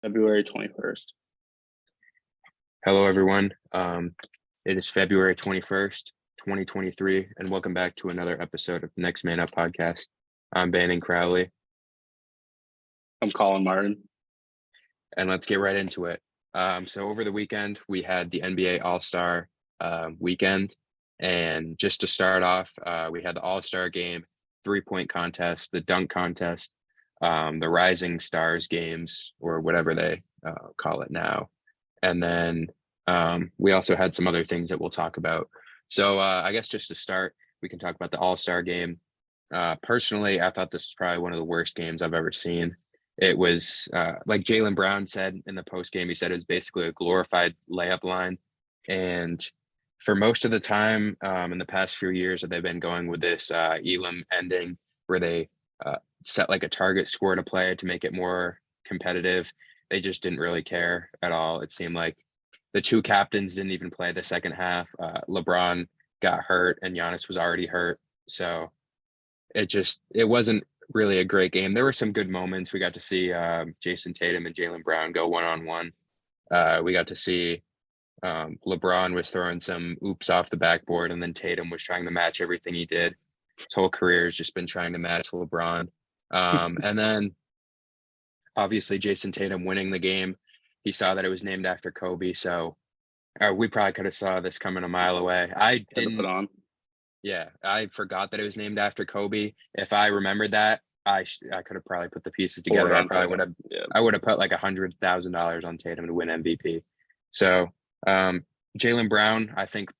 February 21st. Hello, everyone. It is February 21st, 2023, and welcome back to another episode of Next Man Up podcast. I'm Bannon Crowley, I'm Colin Martin. and let's get right into it. So over the weekend, we had the NBA All-Star weekend, and just to start off, we had the All-Star game, three-point contest, the dunk contest, the Rising Stars games, or whatever they call it now. And then we also had some other things that we'll talk about. So I guess just to start, we can talk about the All-Star game. Personally, I thought this was probably one of the worst games I've ever seen. It was like Jaylen Brown said in the post game, he said it was basically a glorified layup line. And for most of the time in the past few years that they've been going with this Elam ending where they set like a target score to play to make it more competitive, they just didn't really care at all. It seemed like the two captains didn't even play the second half. LeBron got hurt and Giannis was already hurt. So it wasn't really a great game. There were some good moments. We got to see Jason Tatum and Jaylen Brown go one-on-one. We got to see LeBron was throwing some oops off the backboard, and then Tatum was trying to match everything he did. His whole career has just been trying to match LeBron. And then obviously Jason Tatum winning the game. He saw that it was named after Kobe. So we probably could have saw this coming a mile away. I didn't. Yeah, I forgot that it was named after Kobe. If I remembered that, I could have probably put the pieces together. I probably would have. Yeah. I would have put like $100,000 on Tatum to win MVP. So Jaylen Brown, I think,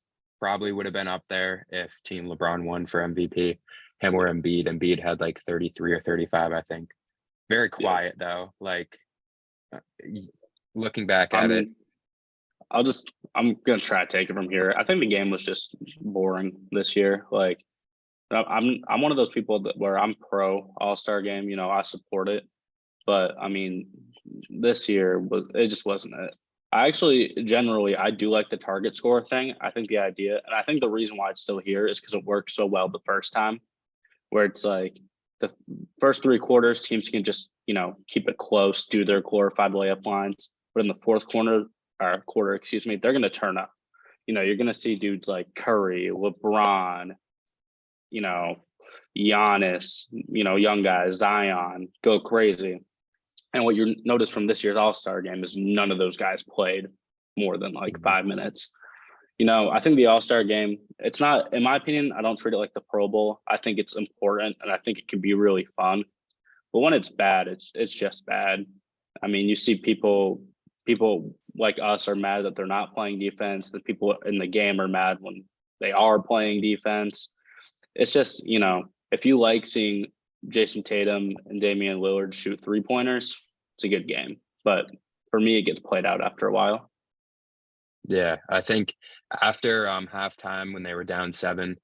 probably would have been up there if Team LeBron won for MVP. Him or Embiid. Embiid had like 33 or 35, I think. Very quiet though. Like looking back at it. I'm gonna try to take it from here. I think the game was just boring this year. Like I'm one of those people where I'm pro All-Star game. You know, I support it, but I mean, this year it just wasn't it. I actually generally I do like the target score thing. I think the idea, and I think the reason why it's still here is because it worked so well the first time, where it's like the first three quarters teams can just keep it close, do their glorified layup lines, but in the fourth quarter, they're going to turn up. You're going to see dudes like Curry, LeBron, Giannis, young guys, Zion, go crazy. And what you notice from this year's All-Star game is none of those guys played more than like 5 minutes. I think the All-Star game, it's not, in my opinion, I don't treat it like the Pro Bowl. I think it's important and I think it can be really fun. But when it's bad, it's just bad. I mean, you see people like us are mad that they're not playing defense. The people in the game are mad when they are playing defense. It's just, if you like seeing Jason Tatum and Damian Lillard shoot three-pointers, it's a good game. But for me, it gets played out after a while. Yeah, I think after halftime when they were down 7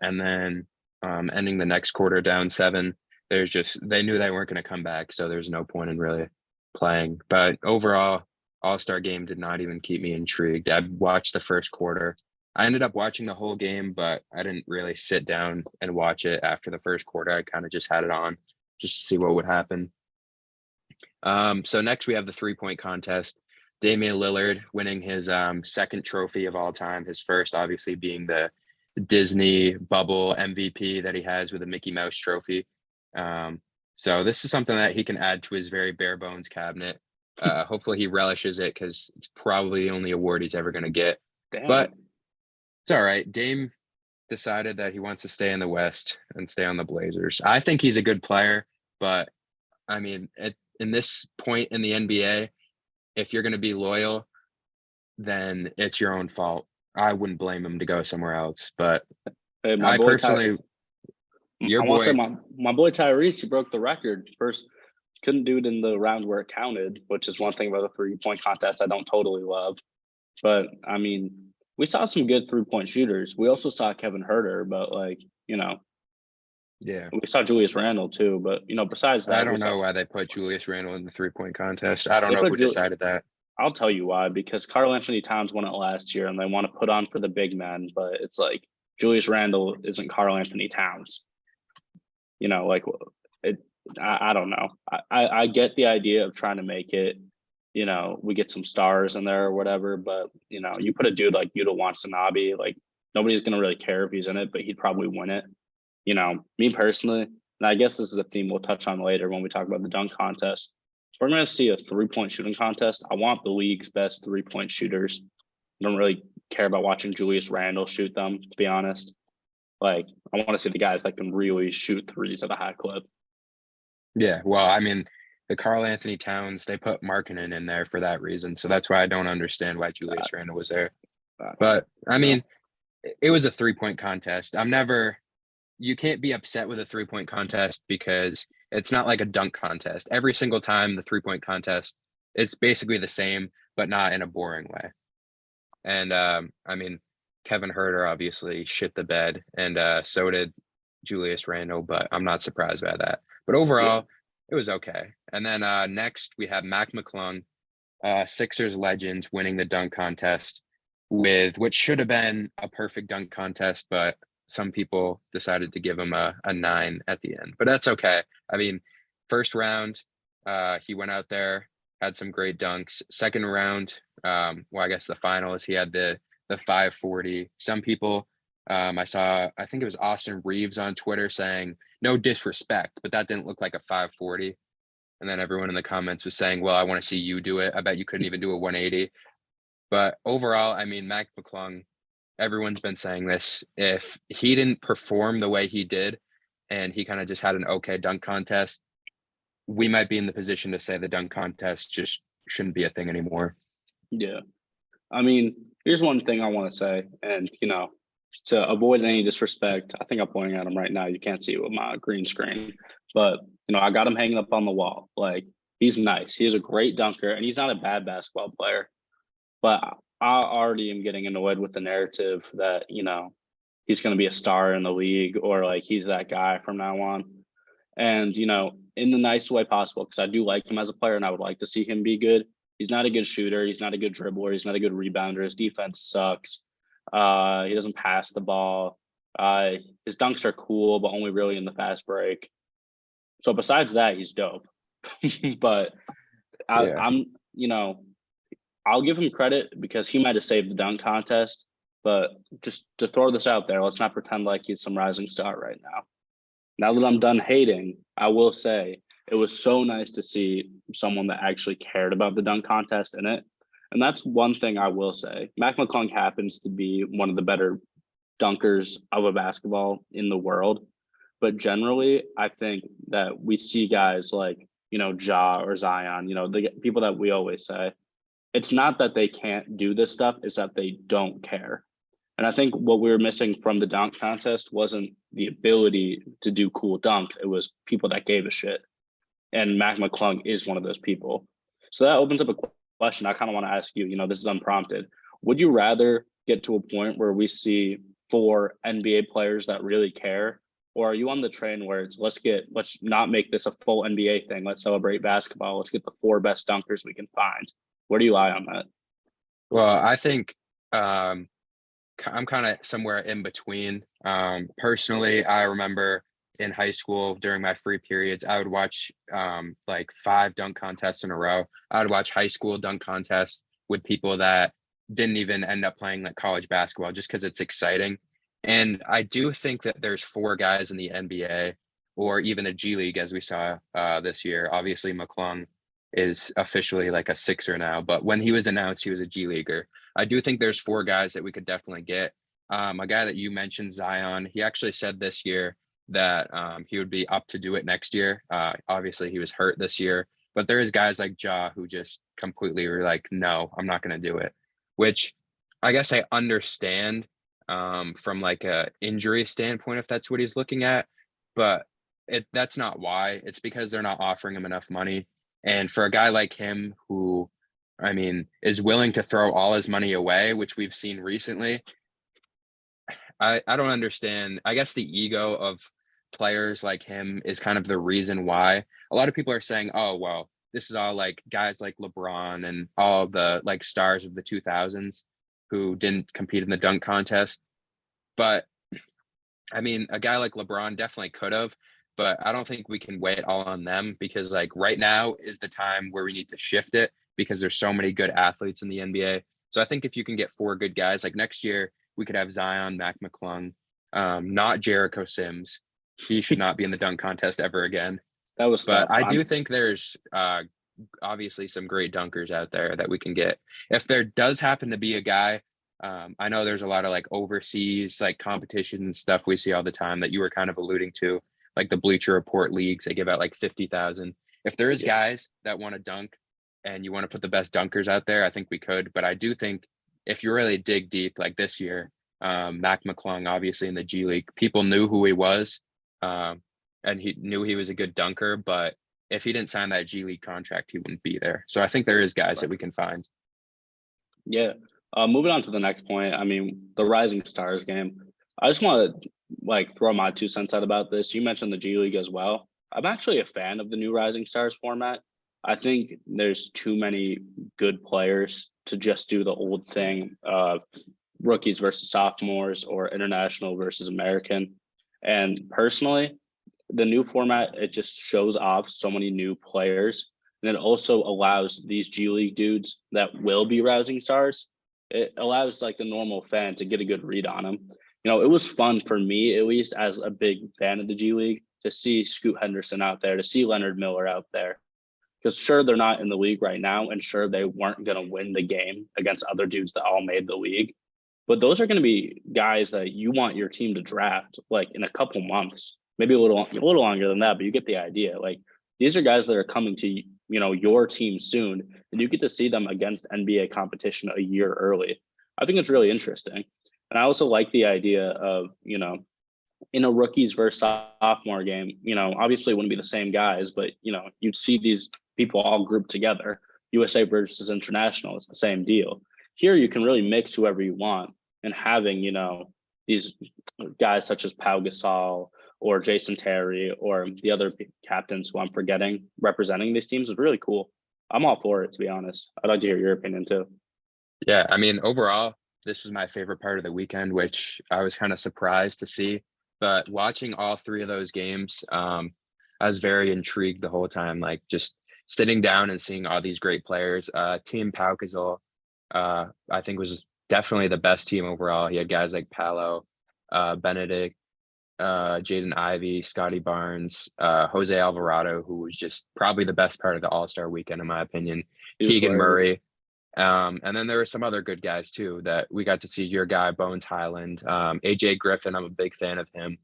and then ending the next quarter down 7, they knew they weren't going to come back. So there's no point in really playing. But overall, All-Star game did not even keep me intrigued. I watched the first quarter. I ended up watching the whole game, but I didn't really sit down and watch it after the first quarter. I kind of just had it on just to see what would happen. So next we have the three-point contest. Damian Lillard winning his second trophy of all time. His first, obviously, being the Disney bubble MVP that he has with a Mickey Mouse trophy. So this is something that he can add to his very bare bones cabinet. Hopefully he relishes it because it's probably the only award he's ever going to get. Damn. But it's all right. Dame decided that he wants to stay in the West and stay on the Blazers. I think he's a good player, but I mean, in this point in the NBA, if you're going to be loyal, then it's your own fault. I wouldn't blame him to go somewhere else. But hey, my boy Tyrese, he broke the record. First, couldn't do it in the round where it counted, which is one thing about the three-point contest I don't totally love. But, I mean, we saw some good three-point shooters. We also saw Kevin Huerter, but, yeah, we saw Julius Randle too. But, besides that, I don't know why they put Julius Randle in the three-point contest. I don't know who decided that. I'll tell you why, because Karl Anthony Towns won it last year and they want to put on for the big men, but it's like Julius Randle isn't Karl Anthony Towns. I don't know. I get the idea of trying to make it we get some stars in there or whatever. But you put a dude like Yuta Watanabe, like nobody's gonna really care if he's in it, but he'd probably win it. Me personally, and I guess this is a theme we'll touch on later when we talk about the dunk contest. If we're gonna see a 3-point shooting contest, I want the league's best 3-point shooters. I don't really care about watching Julius Randle shoot them, to be honest. Like, I want to see the guys that can really shoot threes at a high clip. Yeah, well, I mean, the Karl Anthony Towns, they put Markkanen in there for that reason. So that's why I don't understand why Julius Randle was there. But I mean, it was a 3-point contest. You can't be upset with a 3-point contest because it's not like a dunk contest. Every single time the 3-point contest, it's basically the same, but not in a boring way. And I mean, Kevin Herter obviously shit the bed, and so did Julius Randle, but I'm not surprised by that. But overall, it was okay. And then next we have Mac McClung, Sixers legends, winning the dunk contest with what should have been a perfect dunk contest, but some people decided to give him a 9 at the end. But that's okay. I mean, first round, he went out there, had some great dunks. Second round, well, I guess the finals, he had the 540. Some people, I think it was Austin Reeves on Twitter saying, no disrespect, but that didn't look like a 540. And then everyone in the comments was saying, well, I want to see you do it. I bet you couldn't even do a 180. But overall, I mean, Mac McClung, everyone's been saying this. If he didn't perform the way he did and he kind of just had an okay dunk contest, we might be in the position to say the dunk contest just shouldn't be a thing anymore. Yeah. I mean, here's one thing I want to say, and to avoid any disrespect, I think I'm pointing at him right now. You can't see it with my green screen, but I got him hanging up on the wall. Like, he's nice. He's a great dunker, and he's not a bad basketball player. But I already am getting annoyed with the narrative that he's going to be a star in the league, or like he's that guy from now on. And in the nicest way possible, because I do like him as a player, and I would like to see him be good. He's not a good shooter. He's not a good dribbler. He's not a good rebounder. His defense sucks. He doesn't pass the ball. His dunks are cool, but only really in the fast break. So besides that, he's dope. But I'm, I'll give him credit because he might have saved the dunk contest. But just to throw this out there, let's not pretend like he's some rising star right now. Now that I'm done hating, I will say it was so nice to see someone that actually cared about the dunk contest in it. And that's one thing I will say. Mac McClung happens to be one of the better dunkers of a basketball in the world. But generally, I think that we see guys like, Ja or Zion, the people that we always say, it's not that they can't do this stuff, it's that they don't care. And I think what we were missing from the dunk contest wasn't the ability to do cool dunks. It was people that gave a shit. And Mac McClung is one of those people. So that opens up a question I kind of want to ask you. This is unprompted. Would you rather get to a point where we see 4 NBA players that really care? Or are you on the train where it's let's not make this a full NBA thing. Let's celebrate basketball. Let's get the 4 best dunkers we can find. Where do you lie on that? Well, I think I'm kind of somewhere in between. Personally, I remember in high school during my free periods, I would watch like 5 dunk contests in a row. I would watch high school dunk contests with people that didn't even end up playing like college basketball just because it's exciting. And I do think that there's 4 guys in the NBA or even the G League, as we saw this year. Obviously, McClung is officially like a Sixer now, but when he was announced, he was a G Leaguer. I do think there's 4 guys that we could definitely get. A guy that you mentioned, Zion, he actually said this year that he would be up to do it next year. Obviously, he was hurt this year, but there is guys like Ja who just completely were like, no, I'm not going to do it, which I guess I understand from like a injury standpoint, if that's what he's looking at, but that's not why. It's because they're not offering him enough money. And for a guy like him who, I mean, is willing to throw all his money away, which we've seen recently, I don't understand. I guess the ego of players like him is kind of the reason why. A lot of people are saying, oh, well, this is all like guys like LeBron and all the like stars of the 2000s who didn't compete in the dunk contest. But I mean, a guy like LeBron definitely could have, but I don't think we can weigh it all on them because like right now is the time where we need to shift it. because there's so many good athletes in the NBA. So I think if you can get 4 good guys, like next year, we could have Zion, Mac McClung, not Jericho Sims. He should not be in the dunk contest ever again. That was But tough. I do think there's obviously some great dunkers out there that we can get. If there does happen to be a guy, I know there's a lot of like overseas like competition and stuff we see all the time that you were kind of alluding to, like the Bleacher Report leagues. They give out like 50,000. If there is guys that want to dunk and you want to put the best dunkers out there, I think we could. But I do think if you really dig deep, like this year, Mac McClung, obviously in the G League, people knew who he was, and he knew he was a good dunker. But if he didn't sign that G League contract, he wouldn't be there. So I think there is guys that we can find. Yeah. Moving on to the next point. I mean, the Rising Stars game. I just want to like throw my 2 cents out about this. You mentioned the G League as well. I'm actually a fan of the new Rising Stars format. I think there's too many good players to just do the old thing of rookies versus sophomores or international versus American. And personally, the new format, it just shows off so many new players. And it also allows these G League dudes that will be Rising Stars, it allows like the normal fan to get a good read on them. You know, it was fun for me, at least as a big fan of the G League, to see Scoot Henderson out there, to see Leonard Miller out there. Because sure, they're not in the league right now, and sure, they weren't going to win the game against other dudes that all made the league. But those are going to be guys that you want your team to draft like in a couple months, maybe a little longer than that, but you get the idea. Like these are guys that are coming to your team soon, and you get to see them against NBA competition a year early. I think it's really interesting, and I also like the idea of in a rookies versus sophomore game, obviously it wouldn't be the same guys, but you'd see these people all grouped together. USA versus international, it's the same deal. Here you can really mix whoever you want, and having these guys such as Pau Gasol or Jason Terry or the other captains who I'm forgetting representing these teams is really cool. I'm all for it, to be honest. I'd like to hear your opinion too. Yeah, I mean, overall, this was my favorite part of the weekend, which I was kind of surprised to see. But watching all 3 of those games, I was very intrigued the whole time, like just sitting down and seeing all these great players. Team Pau Gasol, I think was definitely the best team overall. He had guys like Paolo, Benedict, Jaden Ivey, Scotty Barnes, Jose Alvarado, who was just probably the best part of the All-Star weekend, in my opinion. Keegan Murray. And then there were some other good guys too that we got to see. Your guy, Bones Highland, AJ Griffin. I'm a big fan of him.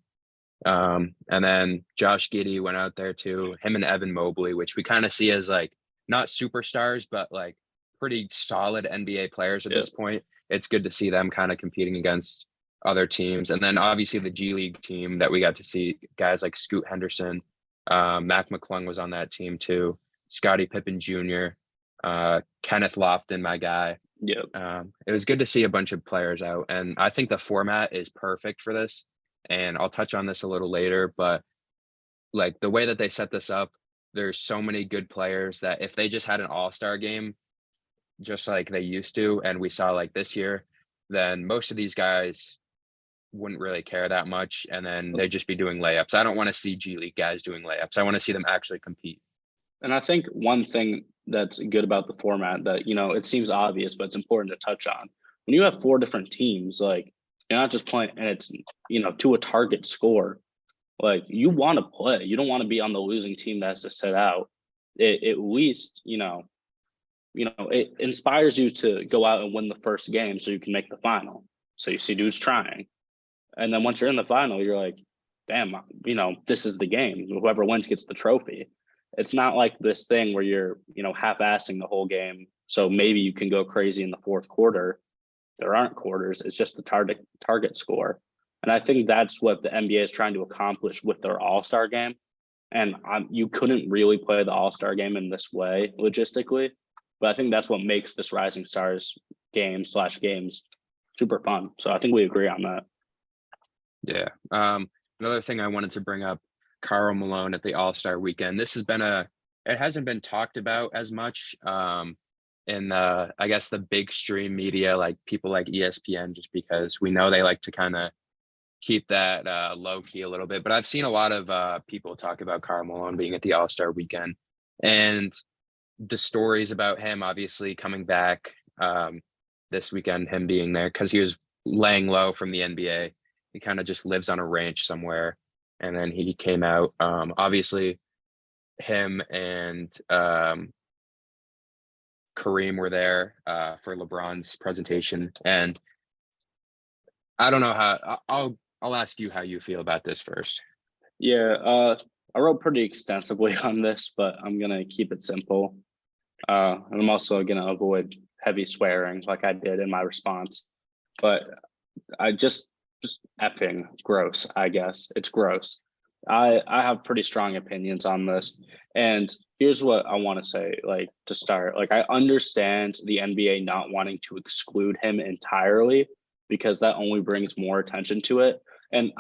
And then Josh Giddey went out there too. Him and Evan Mobley, which we kind of see as like not superstars, but like pretty solid NBA players at this point. It's good to see them kind of competing against other teams. And then obviously the G League team that we got to see, guys like Scoot Henderson, Mac McClung was on that team too, Scottie Pippen Jr., Kenneth Lofton, my guy. It was good to see a bunch of players out, and I think the format is perfect for this. And I'll touch on this a little later, but like the way that they set this up, there's so many good players that if they just had an all-star game, just like they used to, and we saw like this year, then most of these guys wouldn't really care that much, and then they'd just be doing layups. I don't want to see G League guys doing layups. I want to see them actually compete. And I think one thing that's good about the format that, it seems obvious, but it's important to touch on. When you have 4 different teams, like you're not just playing and it's, to a target score, like you want to play. You don't want to be on the losing team that has to sit out. At least, it inspires you to go out and win the first game so you can make the final. So you see dudes trying. And then once you're in the final, you're like, damn, this is the game. Whoever wins gets the trophy. It's not like this thing where you're, half-assing the whole game. So maybe you can go crazy in the fourth quarter. There aren't quarters. It's just the target score. And I think that's what the NBA is trying to accomplish with their All-Star game. And you couldn't really play the All-Star game in this way logistically. But I think that's what makes this Rising Stars games super fun. So I think we agree on that. Yeah. Another thing I wanted to bring up, Karl Malone at the All-Star weekend. This has been it hasn't been talked about as much in I guess the big stream media, like people like ESPN, just because we know they like to kind of keep that low key a little bit. But I've seen a lot of people talk about Karl Malone being at the All-Star weekend. And the stories about him obviously coming back this weekend, him being there because he was laying low from the NBA. He kind of just lives on a ranch somewhere, and then he came out. Obviously, him and Kareem were there for LeBron's presentation, and I don't know how. I'll ask you how you feel about this first. Yeah, I wrote pretty extensively on this, but I'm gonna keep it simple. And I'm also gonna avoid heavy swearing like I did in my response. But I just effing gross, I guess. It's gross. I have pretty strong opinions on this. And here's what I want to say, like to start. Like I understand the NBA not wanting to exclude him entirely because that only brings more attention to it. And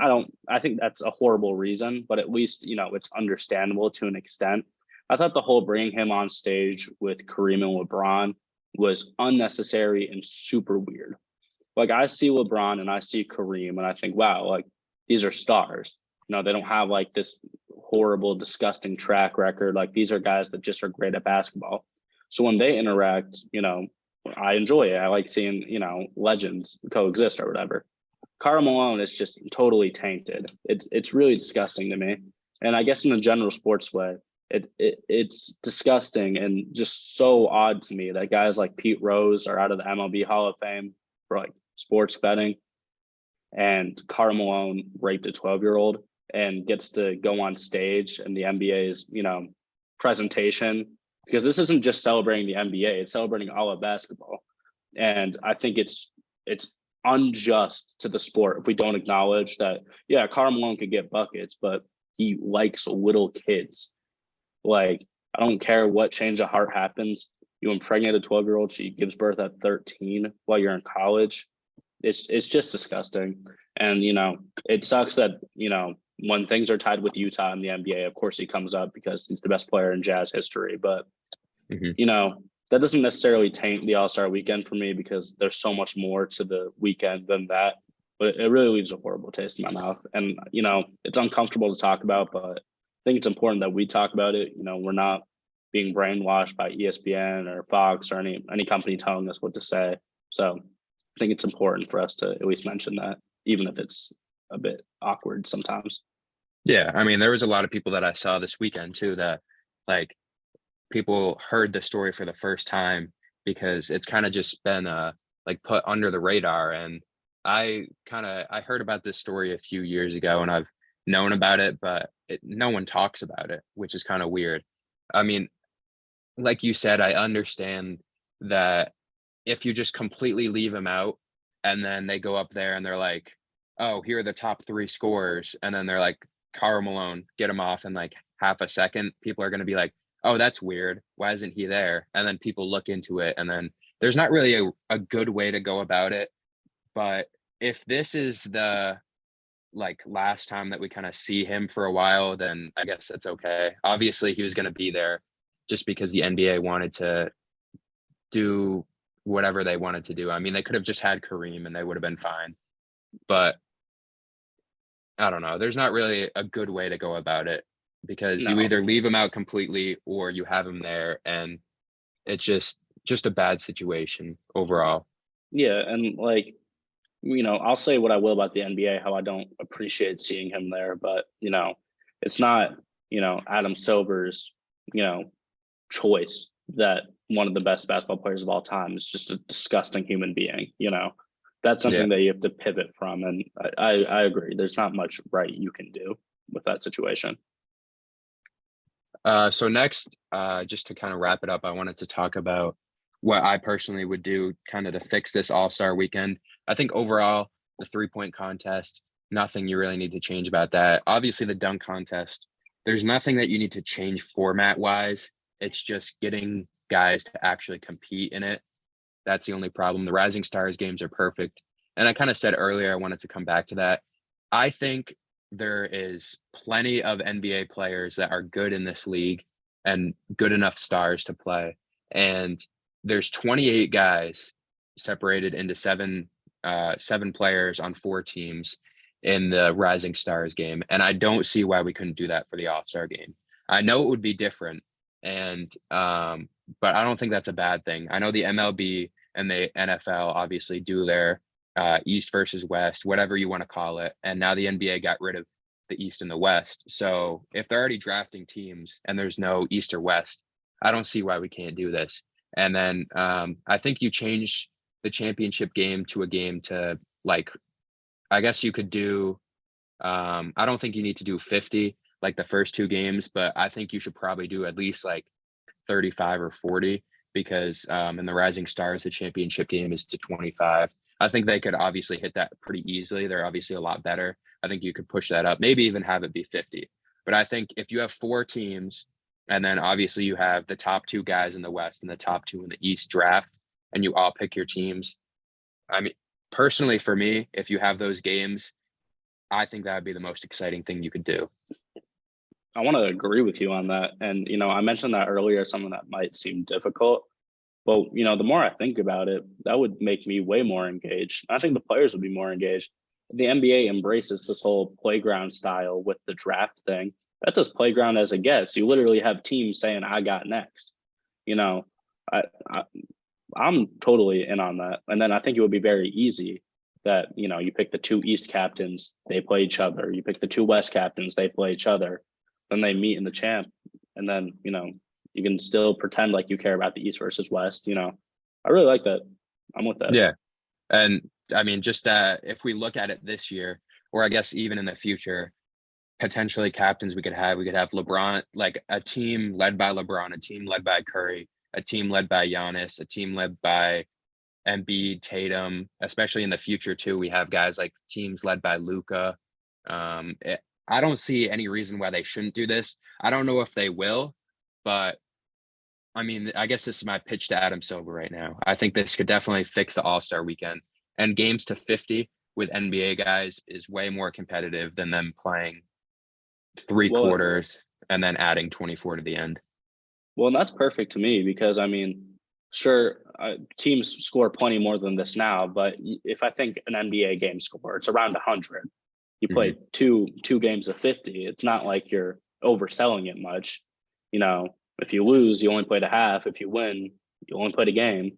I think that's a horrible reason, but at least, it's understandable to an extent. I thought the whole bringing him on stage with Kareem and LeBron was unnecessary and super weird. Like I see LeBron and I see Kareem and I think, wow, like these are stars. They don't have like this horrible, disgusting track record. Like these are guys that just are great at basketball. So when they interact, I enjoy it. I like seeing, legends coexist or whatever. Karl Malone is just totally tainted. It's really disgusting to me. And I guess in a general sports way, it's disgusting and just so odd to me that guys like Pete Rose are out of the MLB Hall of Fame for like sports betting, and Karl Malone raped a 12-year-old and gets to go on stage in the NBA's, presentation, because this isn't just celebrating the NBA, it's celebrating all of basketball. And I think it's unjust to the sport if we don't acknowledge that, yeah, Karl Malone could get buckets, but he likes little kids. Like, I don't care what change of heart happens. You impregnate a 12-year-old, she gives birth at 13 while you're in college. It's just disgusting. And, it sucks that, when things are tied with Utah in the NBA, of course he comes up because he's the best player in Jazz history. But, that doesn't necessarily taint the All-Star weekend for me because there's so much more to the weekend than that. But it really leaves a horrible taste in my mouth. And, it's uncomfortable to talk about, but I think it's important that we talk about it. We're not being brainwashed by ESPN or Fox or any company telling us what to say. So I think it's important for us to at least mention that, even if it's a bit awkward sometimes. Yeah, I mean, there was a lot of people that I saw this weekend too that like people heard the story for the first time because it's kind of just been like put under the radar. And I heard about this story a few years ago and I've known about it, but no one talks about it, which is kind of weird. I mean, like you said, I understand that if you just completely leave them out and then they go up there and they're like, oh, here are the top 3 scorers, and then they're like, Karl Malone, get him off in like half a second, people are going to be like, oh, that's weird. Why isn't he there? And then people look into it, and then there's not really a good way to go about it. But if this is the like last time that we kind of see him for a while, then I guess that's okay. Obviously, he was going to be there just because the NBA wanted to do whatever they wanted to do. I mean, they could have just had Kareem and they would have been fine. But I don't know. There's not really a good way to go about it because you No. either leave him out completely or you have him there, and it's just a bad situation overall. Yeah. And like, I'll say what I will about the NBA, how I don't appreciate seeing him there, but it's not, Adam Silver's, choice that one of the best basketball players of all time is just a disgusting human being. That's Yeah. something that you have to pivot from. And I agree. There's not much right you can do with that situation. So next, just to kind of wrap it up, I wanted to talk about what I personally would do kind of to fix this All-Star weekend. I think overall, the 3-point contest, nothing you really need to change about that. Obviously, the dunk contest, there's nothing that you need to change format-wise. It's just getting guys to actually compete in it. That's the only problem. The Rising Stars games are perfect. And I kind of said earlier, I wanted to come back to that. I think there is plenty of NBA players that are good in this league and good enough stars to play. And there's 28 guys separated into seven players on 4 teams in the Rising Stars game. And I don't see why we couldn't do that for the All-Star game. I know it would be different. And but I don't think that's a bad thing. I know the MLB and the NFL obviously do their East versus West, whatever you want to call it. And now the NBA got rid of the East and the West. So if they're already drafting teams and there's no East or West, I don't see why we can't do this. And then I think you change the championship game to a game to like, I guess you could do, I don't think you need to do 50 like the first two games, but I think you should probably do at least like 35 or 40 because in the Rising Stars, the championship game is to 25. I think they could obviously hit that pretty easily. They're obviously a lot better. I think you could push that up, maybe even have it be 50. But I think if you have four teams, and then obviously you have the top two guys in the West and the top two in the East draft, and you all pick your teams. I mean, personally, for me, if you have those games, I think that would be the most exciting thing you could do. I want to agree with you on that. And, I mentioned that earlier, something that might seem difficult. But, the more I think about it, that would make me way more engaged. I think the players would be more engaged. The NBA embraces this whole playground style with the draft thing. That's as playground as it gets. You literally have teams saying, I got next. I, I'm totally in on that. And then I think it would be very easy that, you pick the two East captains, they play each other. You pick the two West captains, they play each other. Then they meet in the champ. And then, you can still pretend like you care about the East versus West. I really like that. I'm with that. Yeah. And I mean, just if we look at it this year, or I guess even in the future, potentially captains we could have LeBron, like a team led by LeBron, a team led by Curry, a team led by Giannis, a team led by Embiid, Tatum, especially in the future too. We have guys like teams led by Luka. I don't see any reason why they shouldn't do this. I don't know if they will, but I mean, I guess this is my pitch to Adam Silver right now. I think this could definitely fix the All-Star weekend. And games to 50 with NBA guys is way more competitive than them playing three quarters and then adding 24 to the end. Well, and that's perfect to me because, sure, teams score plenty more than this now, but if I think an NBA game score, it's around 100. You play two games of 50. It's not like you're overselling it much. If you lose, you only played a half. If you win, you only played a game.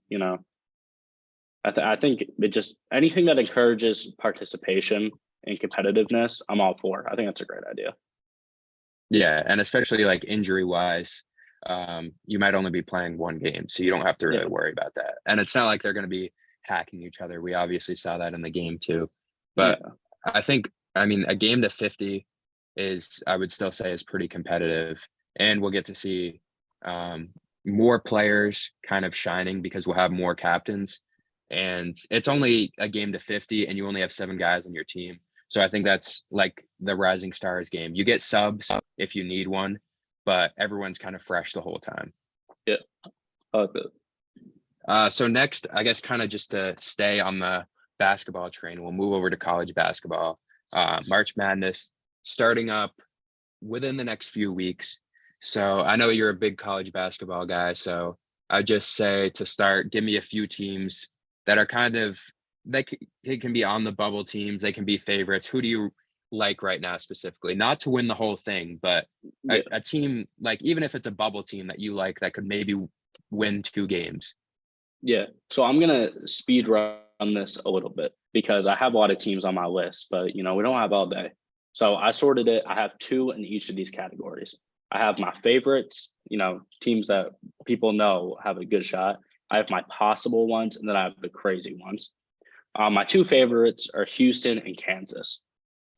I think it just anything that encourages participation and competitiveness, I'm all for. I think that's a great idea. Yeah, and especially like injury wise, you might only be playing one game, so you don't have to really worry about that. And it's not like they're going to be hacking each other. We obviously saw that in the game too. But I think, I mean, a game to 50 is, I would still say, is pretty competitive, and we'll get to see more players kind of shining because we'll have more captains, and it's only a game to 50 and you only have 7 guys on your team. So I think that's like the Rising Stars game. You get subs if you need one, but everyone's kind of fresh the whole time. Yeah. I like that. So next, I guess kind of just to stay on the basketball train, we'll move over to college basketball. March Madness starting up within the next few weeks. So I know you're a big college basketball guy. So I just say to start, give me a few teams that are kind of, they can be on the bubble teams. They can be favorites. Who do you like right now specifically? Not to win the whole thing, but a team, like even if it's a bubble team that you like that could maybe win 2 games. Yeah. So I'm going to speed run this a little bit because I have a lot of teams on my list, but we don't have all day. So I sorted it. I have 2 in each of these categories. I have my favorites, teams that people know have a good shot. I have my possible ones, and then I have the crazy ones. My 2 favorites are Houston and Kansas.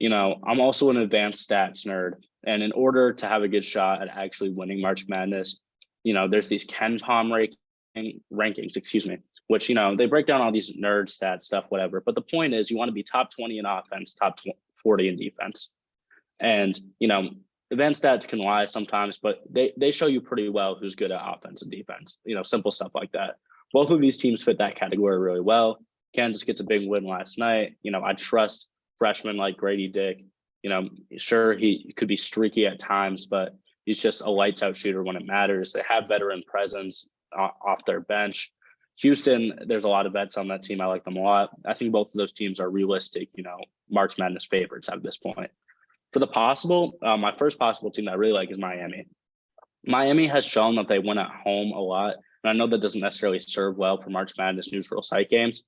I'm also an advanced stats nerd. And in order to have a good shot at actually winning March Madness, there's these Ken Palm rankings, which, they break down all these nerd stats stuff, whatever. But the point is you want to be top 20 in offense, top 40 in defense. And, advanced stats can lie sometimes, but they show you pretty well who's good at offense and defense, simple stuff like that. Both of these teams fit that category really well. Kansas gets a big win last night. I trust freshmen like Grady Dick. Sure, he could be streaky at times, but he's just a lights out shooter when it matters. They have veteran presence off their bench. Houston, there's a lot of vets on that team. I like them a lot. I think both of those teams are realistic, March Madness favorites at this point. For the possible, my first possible team that I really like is Miami. Miami has shown that they win at home a lot. And I know that doesn't necessarily serve well for March Madness neutral site games,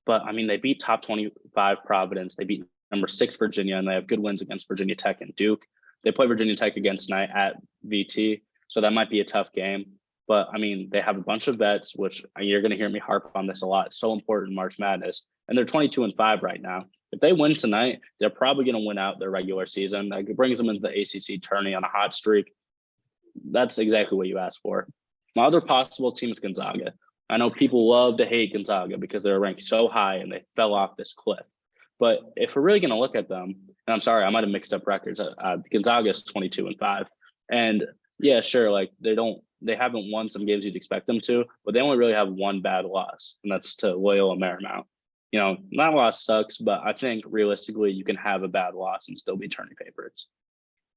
but I mean, they beat top 25 Providence. They beat number 6 Virginia, and they have good wins against Virginia Tech and Duke. They play Virginia Tech again tonight at VT, so that might be a tough game. But I mean, they have a bunch of bets, which you're going to hear me harp on this a lot. It's so important in March Madness, and they're 22-5 right now. If they win tonight, they're probably going to win out their regular season. That brings them into the ACC tourney on a hot streak. That's exactly what you asked for. My other possible team is Gonzaga. I know people love to hate Gonzaga because they're ranked so high and they fell off this cliff. But if we're really going to look at them, and I'm sorry, I might have mixed up records. Gonzaga is 22-5, and yeah, sure, like they haven't won some games you'd expect them to, but they only really have one bad loss, and that's to Loyola Marymount. You know, that loss sucks, but I think realistically, you can have a bad loss and still be tourney favorites.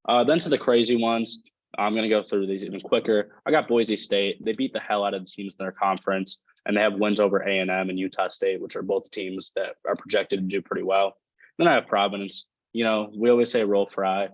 Then to the crazy ones, I'm going to go through these even quicker. I got Boise State. They beat the hell out of the teams in their conference, and they have wins over A&M and Utah State, which are both teams that are projected to do pretty well. Then I have Providence. You know, we always say roll fry.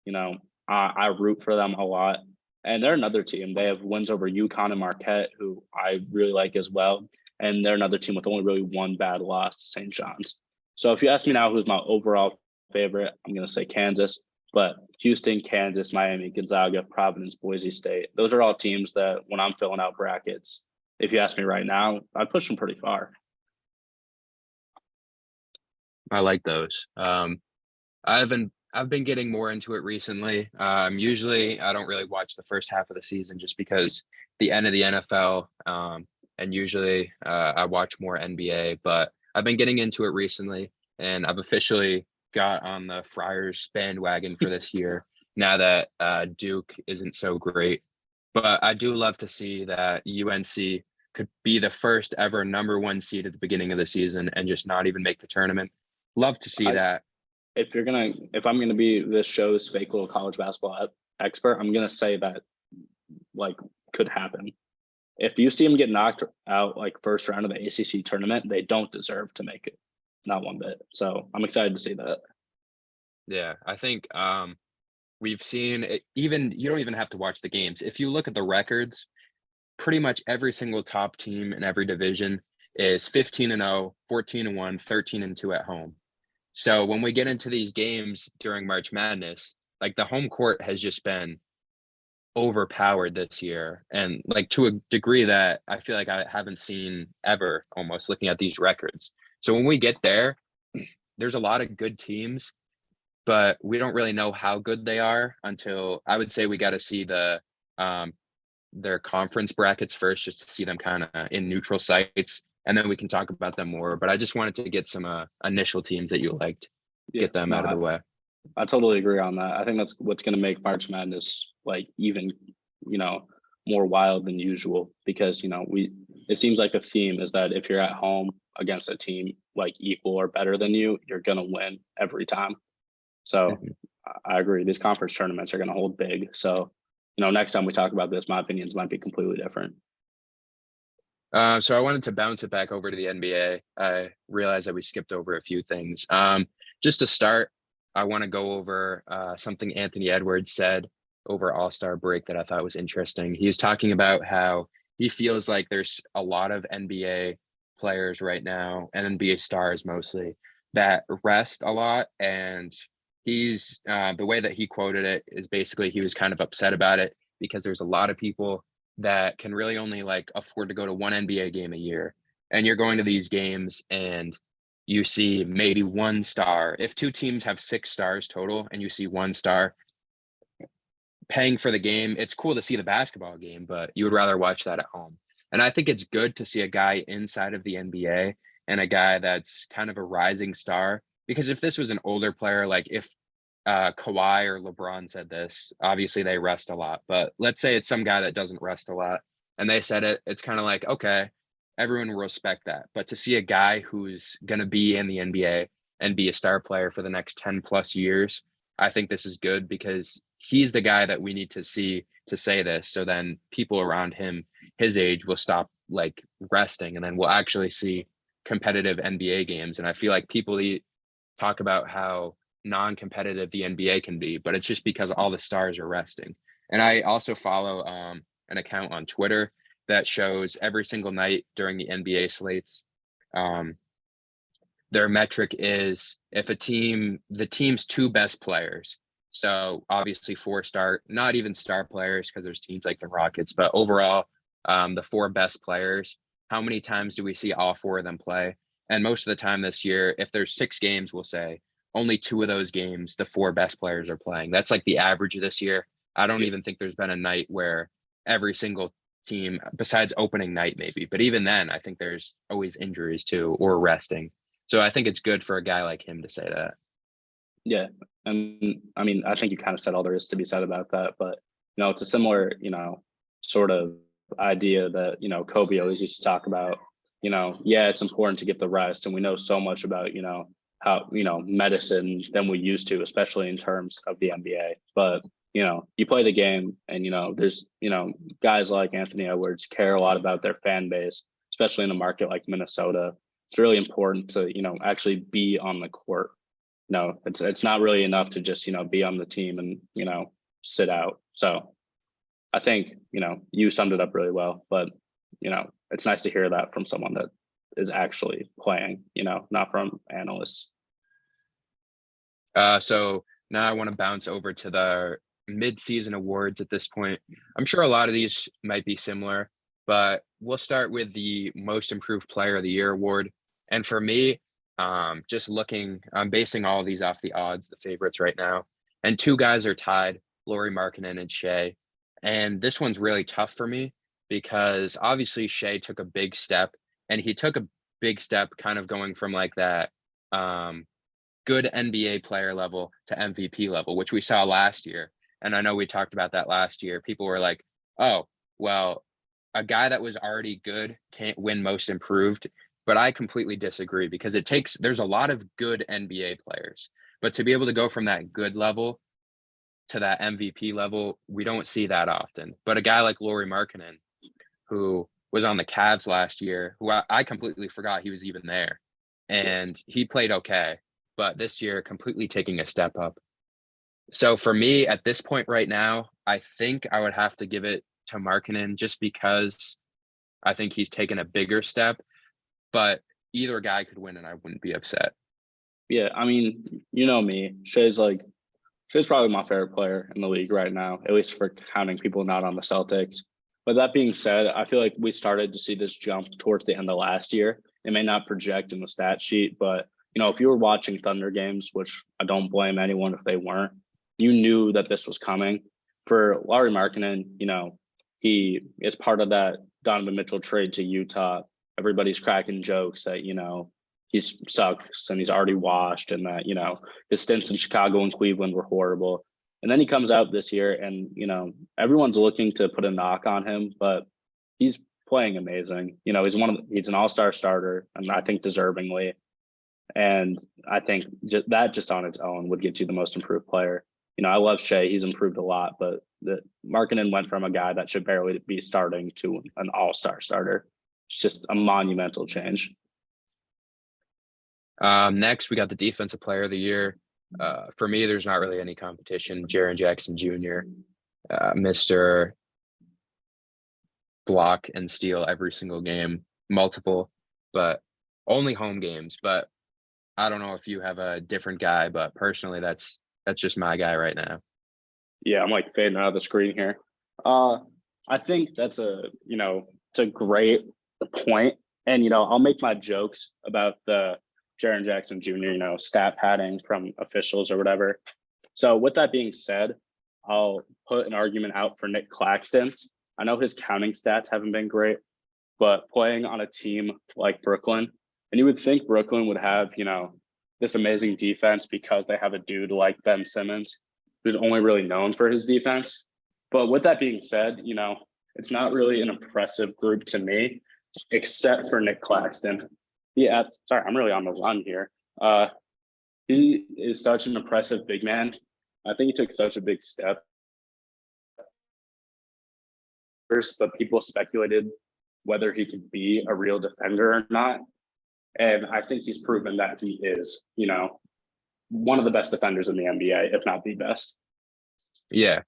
You know, I root for them a lot. And they're another team. They have wins over UConn and Marquette, who I really like as well. And they're another team with only really one bad loss to St. John's. So if you ask me now who's my overall favorite, I'm going to say Kansas. But Houston, Kansas, Miami, Gonzaga, Providence, Boise State, those are all teams that when I'm filling out brackets, if you ask me right now, I'd push them pretty far. I like those. I've been getting more into it recently. Usually I don't really watch the first half of the season just because the end of the NFL. And usually I watch more NBA, but I've been getting into it recently, and I've officially got on the Friars bandwagon for this year now that Duke isn't so great. But I do love to see that UNC could be the first ever #1 seed at the beginning of the season and just not even make the tournament. Love to see that. If I'm gonna be this show's fake little college basketball expert, I'm gonna say that like could happen. If you see them get knocked out like first round of the ACC tournament, they don't deserve to make it, not one bit. So I'm excited to see that. Yeah, I think we've seen it, even you don't even have to watch the games. If you look at the records, pretty much every single top team in every division is 15-0, 14-1, 13-2 at home. So when we get into these games during March Madness, like the home court has just been overpowered this year, and like to a degree that I feel like I haven't seen ever, almost looking at these records. So when we get there, there's a lot of good teams, but we don't really know how good they are until I would say we got to see their conference brackets first, just to see them kind of in neutral sites, and then we can talk about them more. But I just wanted to get some initial teams that you liked, get them out of the way. I totally agree on that. I think that's what's going to make March Madness like even, more wild than usual, because, it seems like the theme is that if you're at home against a team like equal or better than you, you're going to win every time. So I agree. These conference tournaments are going to hold big. So, next time we talk about this, my opinions might be completely different. So I wanted to bounce it back over to the NBA. I realized that we skipped over a few things. Just to start, I want to go over something Anthony Edwards said over All-Star break that I thought was interesting. He was talking about how he feels like there's a lot of NBA players right now, and NBA stars mostly, that rest a lot. And he's the way that he quoted it is basically he was kind of upset about it because there's a lot of people that can really only like afford to go to one NBA game a year. And you're going to these games and you see maybe one star. If two teams have 6 stars total and you see one star paying for the game, it's cool to see the basketball game, but you would rather watch that at home. And I think it's good to see a guy inside of the NBA and a guy that's kind of a rising star. Because if this was an older player, like if Kawhi or LeBron said this, obviously they rest a lot. But let's say it's some guy that doesn't rest a lot and they said it, it's kind of like, okay, everyone will respect that. But to see a guy who's going to be in the NBA and be a star player for the next 10 plus years, I think this is good because he's the guy that we need to see to say this. So then people around him, his age, will stop like resting, and then we'll actually see competitive NBA games. And I feel like people talk about how non-competitive the NBA can be, but it's just because all the stars are resting. And I also follow an account on Twitter that shows every single night during the NBA slates. Um, their metric is if the team's two best players. So obviously not even star players because there's teams like the Rockets, but overall, the four best players, how many times do we see all four of them play? And most of the time this year, if there's 6 games, we'll say only 2 of those games, the 4 best players are playing. That's like the average of this year. I don't even think there's been a night where every single team, besides opening night maybe, but even then, I think there's always injuries too or resting. So I think it's good for a guy like him to say that. Yeah. And I mean, I think you kind of said all there is to be said about that, but it's a similar, sort of idea that, Kobe always used to talk about, yeah, it's important to get the rest. And we know so much about, how, medicine than we used to, especially in terms of the NBA. But, you play the game and, there's, guys like Anthony Edwards care a lot about their fan base, especially in a market like Minnesota. It's really important to, actually be on the court. No, it's not really enough to just, be on the team and, sit out. So I think, you summed it up really well, but, it's nice to hear that from someone that is actually playing, not from analysts. So now I want to bounce over to the mid-season awards at this point. I'm sure a lot of these might be similar, but we'll start with the most improved player of the year award. And for me, I'm basing all of these off the odds, the favorites right now. And 2 guys are tied, Lauri Markkanen and Shea. And this one's really tough for me because obviously Shea took a big step, and he took a big step kind of going from like that good NBA player level to MVP level, which we saw last year. And I know we talked about that last year. People were like, oh, well, a guy that was already good can't win most improved. But I completely disagree because there's a lot of good NBA players. But to be able to go from that good level to that MVP level, we don't see that often. But a guy like Lauri Markkanen, who was on the Cavs last year, who I completely forgot he was even there. And he played okay, but this year completely taking a step up. So for me at this point right now, I think I would have to give it to Markkanen just because I think he's taken a bigger step, but either guy could win and I wouldn't be upset. Yeah, I mean, me. Shea's probably my favorite player in the league right now, at least for counting people not on the Celtics. But that being said, I feel like we started to see this jump towards the end of last year. It may not project in the stat sheet, but if you were watching Thunder games, which I don't blame anyone if they weren't, you knew that this was coming. For Lauri Markkanen, he is part of that Donovan Mitchell trade to Utah. Everybody's cracking jokes that, he's sucks and he's already washed and that, his stints in Chicago and Cleveland were horrible. And then he comes out this year and, everyone's looking to put a knock on him, but he's playing amazing. He's an all-star starter and I think deservingly. And I think just on its own would get you the most improved player. I love Shea. He's improved a lot, but the Markkanen went from a guy that should barely be starting to an all-star starter. It's just a monumental change. Next, we got the defensive player of the year. For me, there's not really any competition. Jaren Jackson Jr., Mr. Block and steal every single game, multiple, but only home games. But I don't know if you have a different guy, but personally, that's just my guy right now. Yeah, I'm like fading out of the screen here. I think that's it's a great point. And, I'll make my jokes about the Jaren Jackson Jr., stat padding from officials or whatever. So with that being said, I'll put an argument out for Nick Claxton. I know his counting stats haven't been great, but playing on a team like Brooklyn, and you would think Brooklyn would have, this amazing defense because they have a dude like Ben Simmons, who's only really known for his defense. But with that being said, it's not really an impressive group to me, except for Nick Claxton. Sorry, I'm really on the run here. He is such an impressive big man. I think he took such a big step. But people speculated whether he could be a real defender or not. And I think he's proven that he is, one of the best defenders in the NBA, if not the best. Yeah.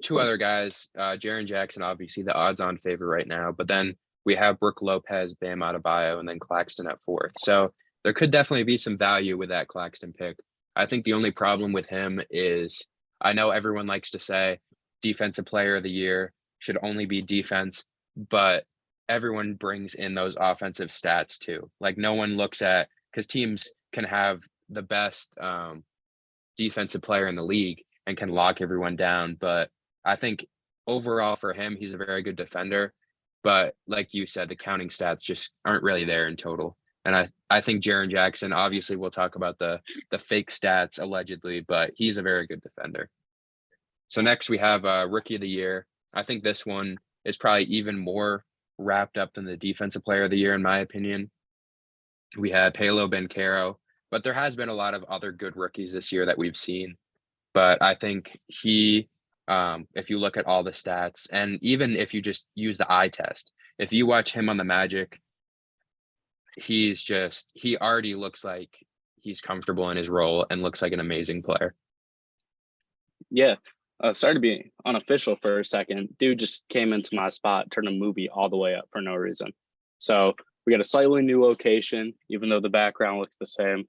two other guys, Jaren Jackson, obviously the odds-on favorite right now, but then we have Brooke Lopez, Bam Adebayo, and then Claxton at fourth. So there could definitely be some value with that Claxton pick. I think the only problem with him is I know everyone likes to say defensive player of the year should only be defense, but everyone brings in those offensive stats too. Like no one looks at because teams can have the best defensive player in the league and can lock everyone down. But I think overall for him, he's a very good defender. But like you said, the counting stats just aren't really there in total. And I think Jaren Jackson, obviously we'll talk about the fake stats allegedly, but he's a very good defender. So next we have Rookie of the Year. I think this one is probably even more wrapped up than the Defensive Player of the Year, in my opinion. We had Paolo Banchero, but there has been a lot of other good rookies this year that we've seen. But I think he, if you look at all the stats, and even if you just use the eye test, if you watch him on the Magic, he already looks like he's comfortable in his role and looks like an amazing player. Yeah. Sorry to be unofficial for a second. Dude just came into my spot, turned a movie all the way up for no reason. So we got a slightly new location, even though the background looks the same.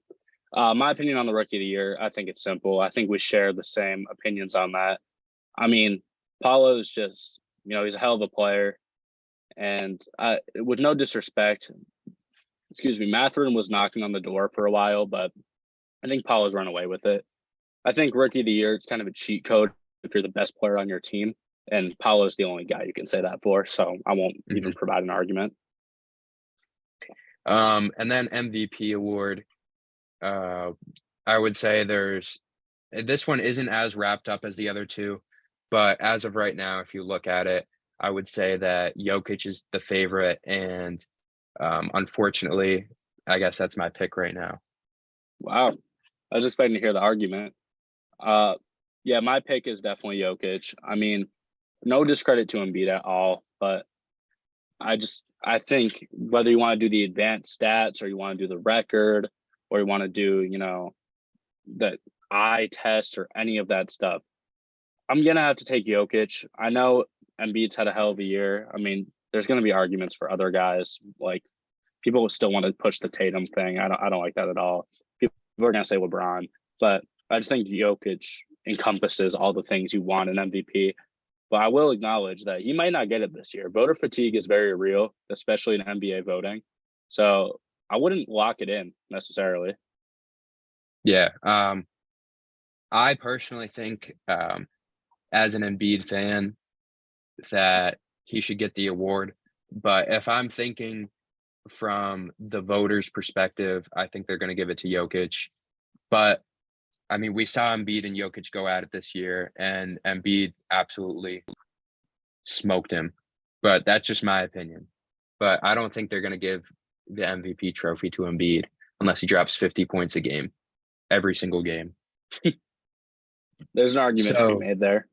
My opinion on the Rookie of the Year, I think it's simple. I think we share the same opinions on that. I mean, Paulo's just, he's a hell of a player. And with no disrespect, Mathurin was knocking on the door for a while, but I think Paulo's run away with it. I think Rookie of the Year, it's kind of a cheat code if you're the best player on your team. And Paulo's the only guy you can say that for. So I won't even provide an argument. And then MVP award. I would say this one isn't as wrapped up as the other two, but as of right now, if you look at it, I would say that Jokic is the favorite, and unfortunately, I guess that's my pick right now. Wow. I was expecting to hear the argument. Yeah, my pick is definitely Jokic. I mean, no discredit to Embiid at all, but I think whether you want to do the advanced stats or you want to do the record or you want to do, the eye test or any of that stuff, I'm going to have to take Jokic. I know Embiid's had a hell of a year. I mean, there's going to be arguments for other guys. Like people will still want to push the Tatum thing. I don't like that at all. People are going to say LeBron, but I just think Jokic encompasses all the things you want in MVP. But I will acknowledge that he might not get it this year. Voter fatigue is very real, especially in NBA voting. So I wouldn't lock it in necessarily. Yeah. I personally think as an Embiid fan that he should get the award. But if I'm thinking from the voters' perspective, I think they're going to give it to Jokic. But I mean, we saw Embiid and Jokic go at it this year, and Embiid absolutely smoked him. But that's just my opinion. But I don't think they're going to give the MVP trophy to Embiid unless he drops 50 points a game, every single game. There's an argument to be made there.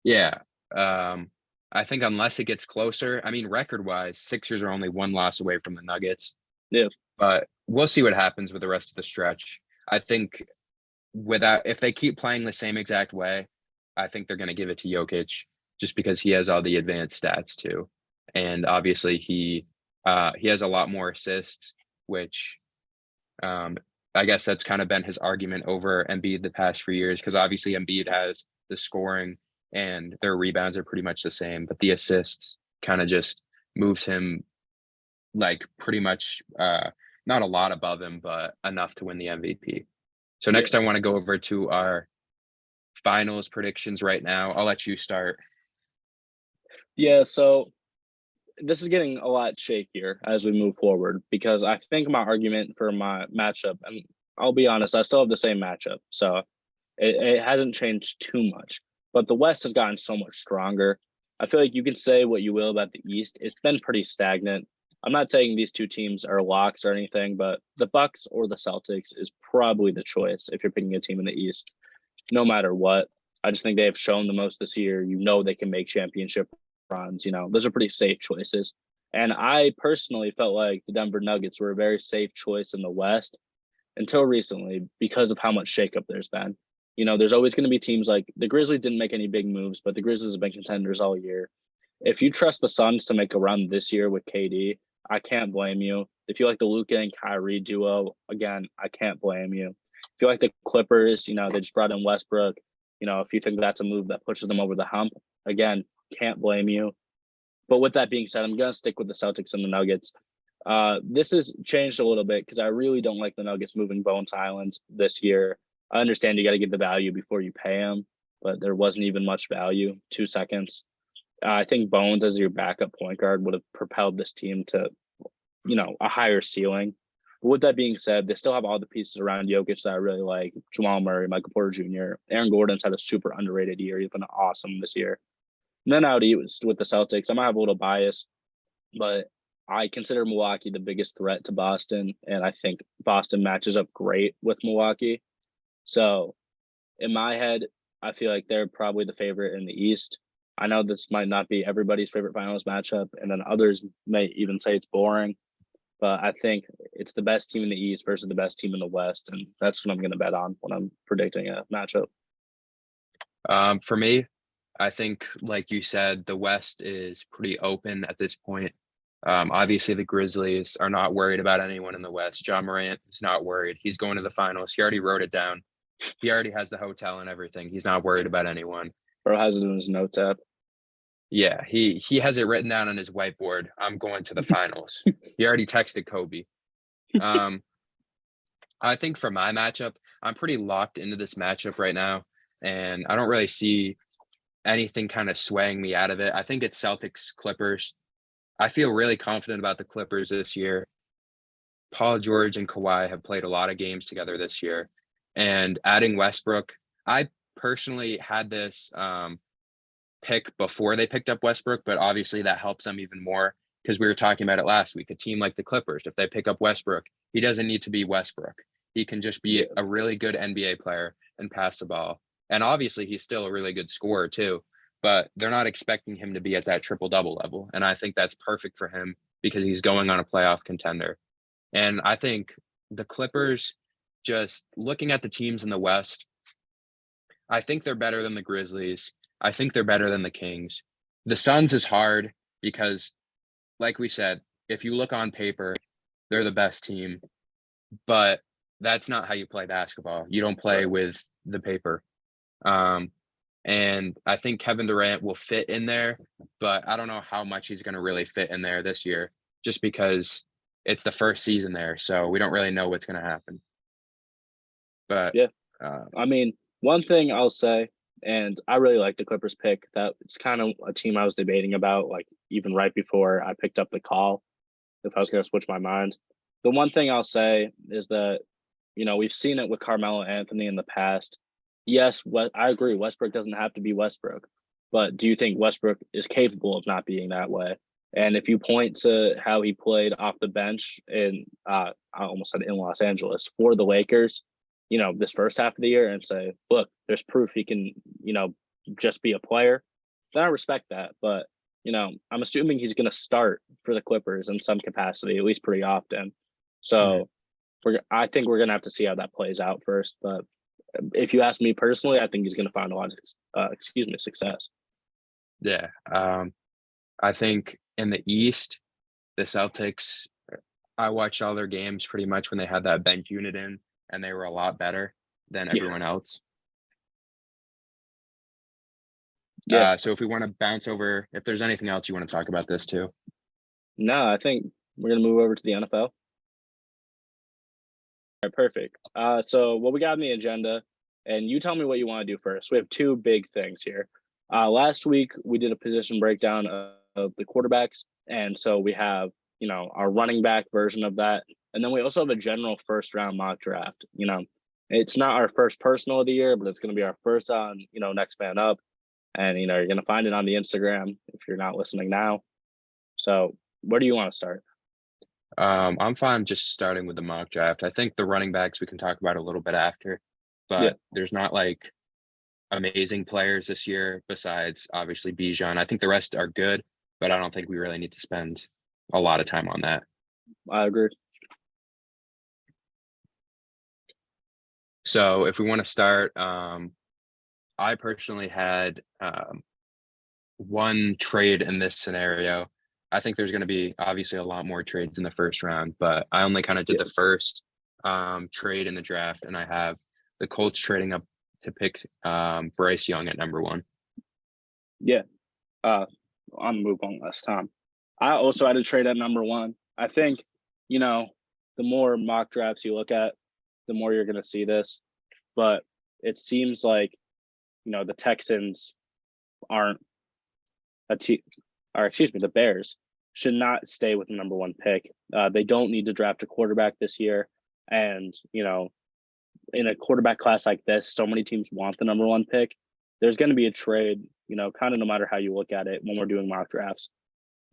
Yeah. I think unless it gets closer, I mean, record-wise, Sixers are only one loss away from the Nuggets. Yeah. But we'll see what happens with the rest of the stretch. I think if they keep playing the same exact way, I think they're going to give it to Jokic just because he has all the advanced stats too. And obviously he has a lot more assists, which I guess that's kind of been his argument over Embiid the past few years, because obviously Embiid has the scoring and their rebounds are pretty much the same, but the assists kind of just moves him like pretty much not a lot above him, but enough to win the MVP. So next I want to go over to our finals predictions right now. I'll let you start. Yeah, so this is getting a lot shakier as we move forward because I think my argument for my matchup, and I'll be honest, I still have the same matchup. So it hasn't changed too much, but the West has gotten so much stronger. I feel like you can say what you will about the East. It's been pretty stagnant. I'm not saying these two teams are locks or anything, but the Bucks or the Celtics is probably the choice if you're picking a team in the East, no matter what. I just think they have shown the most this year. They can make championship runs. Those are pretty safe choices. And I personally felt like the Denver Nuggets were a very safe choice in the West until recently because of how much shakeup there's been. There's always going to be teams like the Grizzlies didn't make any big moves, but the Grizzlies have been contenders all year. If you trust the Suns to make a run this year with KD, I can't blame you. If you like the Luka and Kyrie duo, again, I can't blame you. If you like the Clippers, they just brought in Westbrook. If you think that's a move that pushes them over the hump, again, can't blame you. But with that being said, I'm going to stick with the Celtics and the Nuggets. This has changed a little bit because I really don't like the Nuggets moving Bones Highland this year. I understand you got to get the value before you pay him, but there wasn't even much value. 2 seconds. I think Bones as your backup point guard would have propelled this team to, a higher ceiling. But with that being said, they still have all the pieces around Jokic that I really like. Jamal Murray, Michael Porter Jr., Aaron Gordon's had a super underrated year. He's been awesome this year. And then out east with the Celtics, I might have a little bias, but I consider Milwaukee the biggest threat to Boston, and I think Boston matches up great with Milwaukee. So in my head, I feel like they're probably the favorite in the East. I know this might not be everybody's favorite finals matchup, and then others may even say it's boring, but I think it's the best team in the East versus the best team in the West, and that's what I'm going to bet on when I'm predicting a matchup. For me, I think, like you said, the West is pretty open at this point. Obviously, the Grizzlies are not worried about anyone in the West. Ja Morant is not worried. He's going to the finals. He already wrote it down. He already has the hotel and everything. He's not worried about anyone. Bro has it in his notes app. Yeah, he has it written down on his whiteboard. I'm going to the finals. He already texted Kobe. I think for my matchup, I'm pretty locked into this matchup right now, and I don't really see anything kind of swaying me out of it. I think it's Celtics Clippers. I feel really confident about the Clippers this year. Paul George and Kawhi have played a lot of games together this year, and adding Westbrook, I personally had this pick before they picked up Westbrook, but obviously that helps them even more because we were talking about it last week. A team like the Clippers, if they pick up Westbrook, he doesn't need to be Westbrook. He can just be a really good NBA player and pass the ball. And obviously he's still a really good scorer too, but they're not expecting him to be at that triple-double level. And I think that's perfect for him because he's going on a playoff contender. And I think the Clippers, just looking at the teams in the West, I think they're better than the Grizzlies. I think they're better than the Kings. The Suns is hard because, like we said, if you look on paper, they're the best team, but that's not how you play basketball. You don't play with the paper. And I think Kevin Durant will fit in there, but I don't know how much he's going to really fit in there this year just because it's the first season there. So we don't really know what's going to happen. But yeah, I mean, one thing I'll say, and I really like the Clippers pick. That it's kind of a team I was debating about, like even right before I picked up the call, if I was going to switch my mind. The one thing I'll say is that, we've seen it with Carmelo Anthony in the past. Yes, I agree. Westbrook doesn't have to be Westbrook, but do you think Westbrook is capable of not being that way? And if you point to how he played off the bench I almost said in Los Angeles for the Lakers, this first half of the year and say, look, there's proof he can, just be a player, then I respect that. But, I'm assuming he's going to start for the Clippers in some capacity, at least pretty often. So I think we're going to have to see how that plays out first. But if you ask me personally, I think he's going to find a lot of, success. Yeah. I think in the East, the Celtics, I watched all their games pretty much when they had that bench unit in, and they were a lot better than everyone else. Yeah. So if we want to bounce over, if there's anything else you want to talk about this too. No, I think we're going to move over to the NFL. All right, perfect. So what we got on the agenda, and you tell me what you want to do first. We have two big things here. Last week, we did a position breakdown of the quarterbacks. And so we have, our running back version of that. And then we also have a general first round mock draft. It's not our first personal of the year, but it's going to be our first on, next man up. And, you're going to find it on the Instagram if you're not listening now. So where do you want to start? I'm fine just starting with the mock draft. I think the running backs we can talk about a little bit after, but there's not like amazing players this year besides obviously Bijan. I think the rest are good, but I don't think we really need to spend a lot of time on that. I agree. So if we want to start, I personally had one trade in this scenario. I think there's going to be obviously a lot more trades in the first round, but I only kind of did Yeah. the first trade in the draft, and I have the Colts trading up to pick Bryce Young at number 1. Yeah. On the move on last time. I also had a trade at number 1. I think, the more mock drafts you look at, the more you're going to see this. But it seems like, the Texans aren't the Bears should not stay with the number 1 pick. They don't need to draft a quarterback this year. And, in a quarterback class like this, so many teams want the number 1 pick. There's going to be a trade, kind of no matter how you look at it when we're doing mock drafts.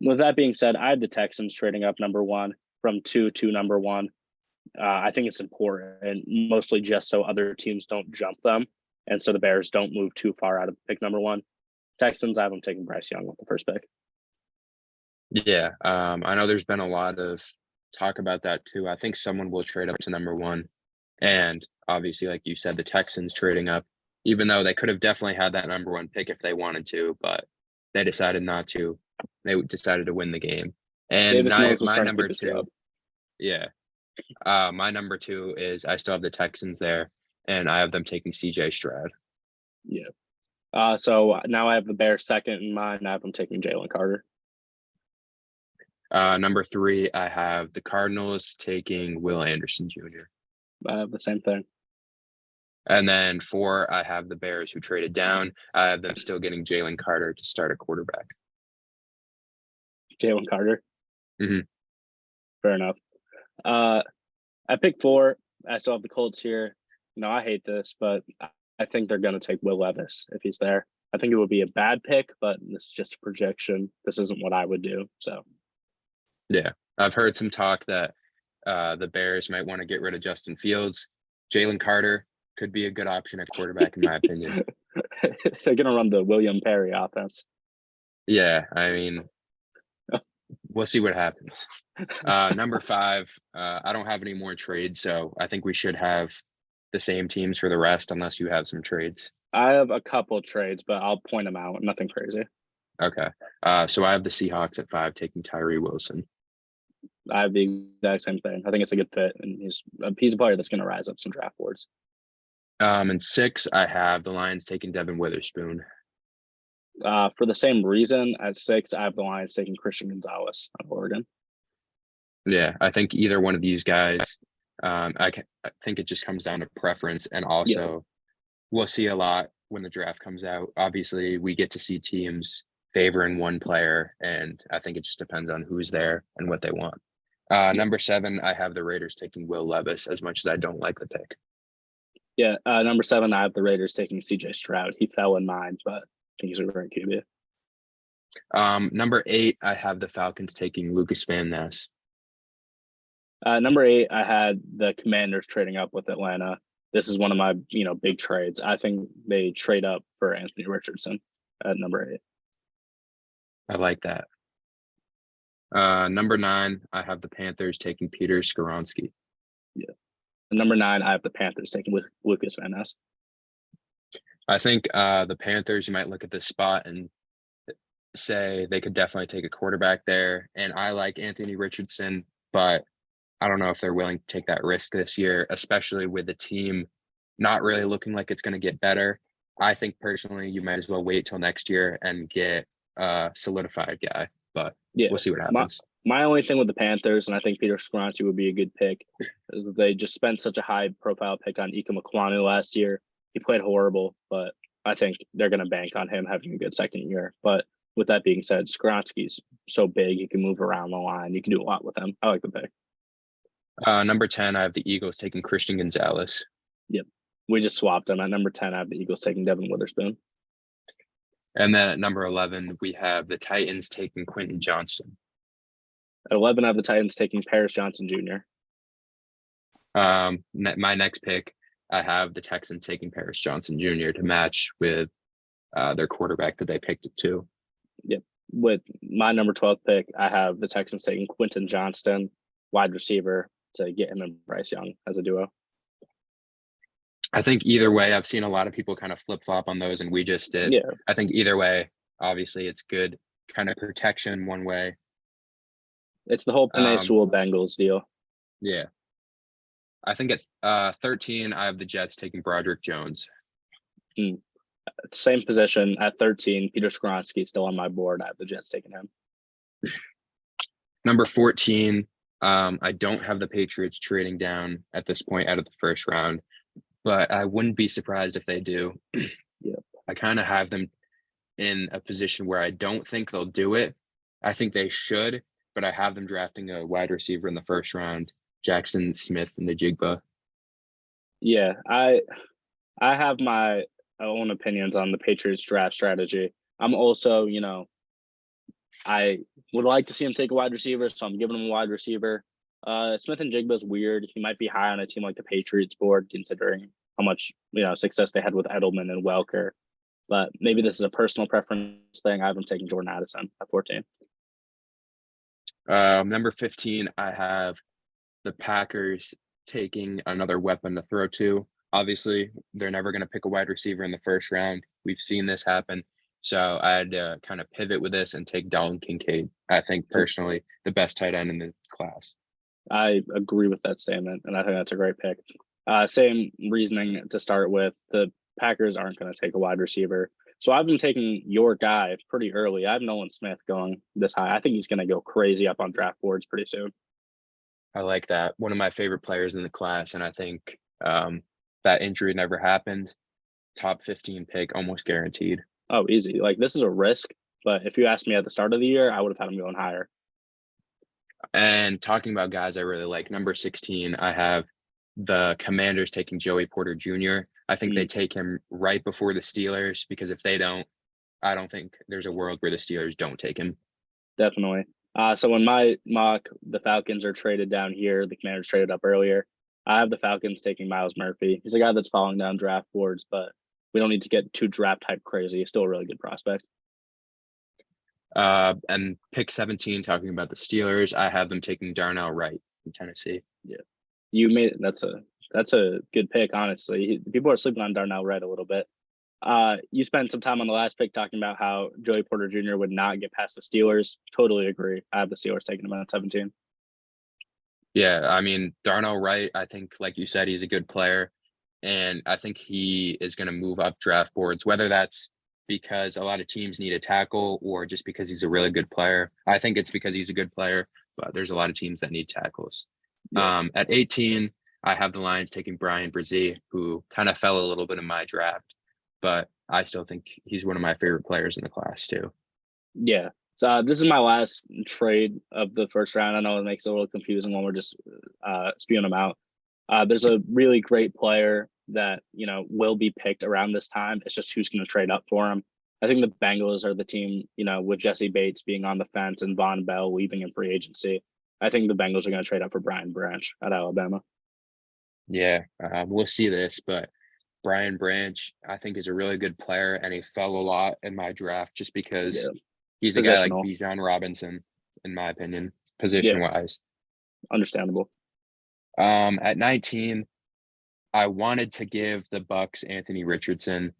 With that being said, I had the Texans trading up number 1 from 2 to number 1. I think it's important, and mostly just so other teams don't jump them, and so the Bears don't move too far out of pick number 1. Texans, I have them taking Bryce Young with the first pick. Yeah, I know there's been a lot of talk about that too. I think someone will trade up to number 1, and obviously, like you said, the Texans trading up, even though they could have definitely had that number 1 pick if they wanted to, but they decided not to. They decided to win the game. And Davis Mills is my trying to keep number his 2, job. yeah, my number 2 is I still have the Texans there, and I have them taking CJ Stroud. Yeah. So now I have the Bears second in mind. I have them taking Jalen Carter. Number 3, I have the Cardinals taking Will Anderson Jr. I have the same thing. And then 4, I have the Bears who traded down. I have them still getting Jalen Carter to start a quarterback. Jalen Carter. Mhm. Fair enough. I picked 4. I still have the Colts here. I hate this, but I think they're going to take Will Levis if he's there. I think it would be a bad pick, but this is just a projection. This isn't what I would do. So, Yeah, I've heard some talk that the Bears might want to get rid of Justin Fields. Jalen Carter could be a good option at quarterback, in my opinion. they're going to run the William Perry offense. Yeah, I mean, we'll see what happens. Number 5, I don't have any more trades, so I think we should have the same teams for the rest, unless you have some trades. I have a couple trades, but I'll point them out. Nothing crazy. Okay. So I have the Seahawks at 5 taking Tyree Wilson. I have the exact same thing. I think it's a good fit, and he's a player that's going to rise up some draft boards. And 6, I have the Lions taking Devin Witherspoon. For the same reason, at 6, I have the Lions taking Christian Gonzalez out of Oregon. Yeah, I think either one of these guys. I think it just comes down to preference, and also we'll see a lot when the draft comes out. Obviously, we get to see teams favoring one player, and I think it just depends on who's there and what they want. Number 7, I have the Raiders taking Will Levis, as much as I don't like the pick. Yeah, number 7, I have the Raiders taking CJ Stroud. He fell in mine, but I think he's a great QB. Number 8, I have the Falcons taking Lucas Van Ness. Number 8, I had the Commanders trading up with Atlanta. This is one of my, big trades. I think they trade up for Anthony Richardson at number 8. I like that. Number 9, I have the Panthers taking Peter Skoronski. Yeah. And number 9, I have the Panthers taking with Lucas Van Ness. I think the Panthers, you might look at this spot and say they could definitely take a quarterback there. And I like Anthony Richardson, but I don't know if they're willing to take that risk this year, especially with the team not really looking like it's going to get better. I think personally, you might as well wait till next year and get a solidified guy, but we'll see what happens. My only thing with the Panthers, and I think Peter Skoronski would be a good pick, is that they just spent such a high-profile pick on Ika Makwanu last year. He played horrible, but I think they're going to bank on him having a good second year. But with that being said, Skoronski's so big, he can move around the line. You can do a lot with him. I like the pick. Number 10, I have the Eagles taking Christian Gonzalez. Yep. We just swapped him. At number 10, I have the Eagles taking Devin Witherspoon. And then at number 11, we have the Titans taking Quentin Johnston. At 11, I have the Titans taking Paris Johnson Jr. My next pick, I have the Texans taking Paris Johnson Jr. to match with their quarterback that they picked at 2. Yep. With my number 12 pick, I have the Texans taking Quentin Johnston, wide receiver, to get him and Bryce Young as a duo. I think either way, I've seen a lot of people kind of flip flop on those, and we just did. Yeah, I think either way, obviously, it's good kind of protection one way. it's the whole Penei Um, Sewell Bengals deal. yeah, I think at 13, I have the Jets taking Broderick Jones. Hmm. Same position at 13. Peter Skronsky still on my board. I have the Jets taking him. Number 14, I don't have the Patriots trading down at this point out of the first round, but I wouldn't be surprised if they do. Yeah, I kind of have them in a position where I don't think they'll do it. I think they should, but I have them drafting a wide receiver in the first round, Jackson Smith and the Jigba. yeah. I have my own opinions on the Patriots draft strategy. I'm also, I would like to see him take a wide receiver, so I'm giving him a wide receiver. Smith and Jigba is weird. He might be high on a team like the Patriots board, considering how much success they had with Edelman and Welker. But maybe this is a personal preference thing. I have him taking Jordan Addison at 14. Number 15, I have the Packers taking another weapon to throw to. Obviously, they're never going to pick a wide receiver in the first round. We've seen this happen. So I had to kind of pivot with this and take Dalton Kincaid. I think personally the best tight end in the class. I agree with that statement, and I think that's a great pick. Same reasoning to start with. The Packers aren't going to take a wide receiver. So I've been taking your guy pretty early. I have Nolan Smith going this high. I think he's going to go crazy up on draft boards pretty soon. I like that. One of my favorite players in the class, and I think that injury never happened. Top 15 pick, almost guaranteed. Oh, easy. Like this is a risk, but if you asked me at the start of the year, I would have had him going higher. And talking about guys I really like, number 16, I have the Commanders taking Joey Porter Jr. I think they take him right before the Steelers because if they don't, I don't think there's a world where the Steelers don't take him. Definitely. So in my mock, the Falcons are traded down here. The Commanders traded up earlier. I have the Falcons taking Miles Murphy. He's a guy that's falling down draft boards, but we don't need to get too draft type crazy. He's still a really good prospect. And pick 17, talking about the Steelers, I have them taking Darnell Wright from Tennessee. Yeah, you made that's a good pick. Honestly, people are sleeping on Darnell Wright a little bit. You spent some time on the last pick talking about how Joey Porter Jr. would not get past the Steelers. Totally agree. I have the Steelers taking him at 17. Yeah, I mean, Darnell Wright, I think, like you said, he's a good player. And I think he is going to move up draft boards, whether that's because a lot of teams need a tackle or just because he's a really good player. I think it's because he's a good player, but there's a lot of teams that need tackles. Yeah. At 18, I have the Lions taking Brian Brzee, who kind of fell a little bit in my draft, but I still think he's one of my favorite players in the class too. Yeah. So this is my last trade of the first round. I know it makes it a little confusing when we're just spewing them out. There's a really great player that will be picked around this time. It's just who's going to trade up for him. I think the Bengals are the team, with Jesse Bates being on the fence and Von Bell leaving in free agency. I think the Bengals are going to trade up for Brian Branch at Alabama. Yeah, we'll see this, but Brian Branch, I think, is a really good player, and he fell a lot in my draft just Yeah, because he's a guy like positional. Bijan Robinson, in my opinion, Yeah, position-wise. understandable. At 19, I wanted to give the Bucks Anthony Richardson,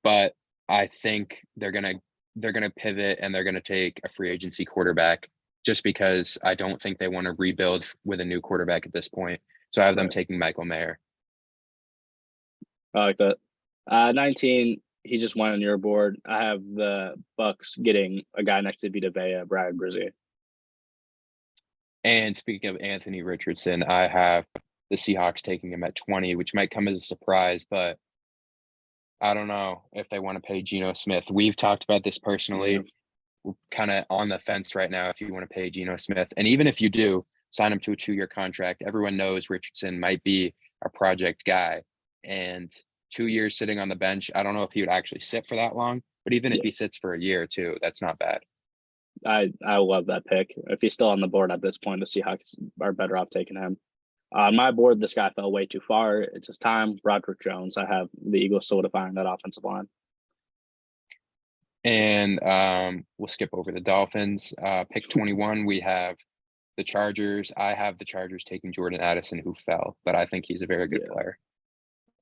but I think they're gonna pivot and they're gonna take a free agency quarterback just because I don't think they want to rebuild with a new quarterback at this point. So I have them Right. taking Michael Mayer. I like that. 19, he just went on your board. I have the Bucks getting a guy next to Vita Vea, Brad Brzee. And speaking of Anthony Richardson, I have the Seahawks taking him at 20, which might come as a surprise, but I don't know if they want to pay Geno Smith. We've talked about this personally. Yeah. We're kind of on the fence right now if you want to pay Geno Smith. And even if you do, sign him to a 2-year contract. Everyone knows Richardson might be a project guy. And 2 years sitting on the bench, I don't know if he would actually sit for that long, but even if Yeah. he sits for a year or two, that's not bad. I love that pick. If he's still on the board at this point, the Seahawks are better off taking him. On my board, this guy fell way too far. It's his time. Broderick Jones. I have the Eagles solidifying that offensive line. And we'll skip over the Dolphins. Pick 21, we have the Chargers. I have the Chargers taking Jordan Addison, who fell, but I think he's a very good Yeah. player.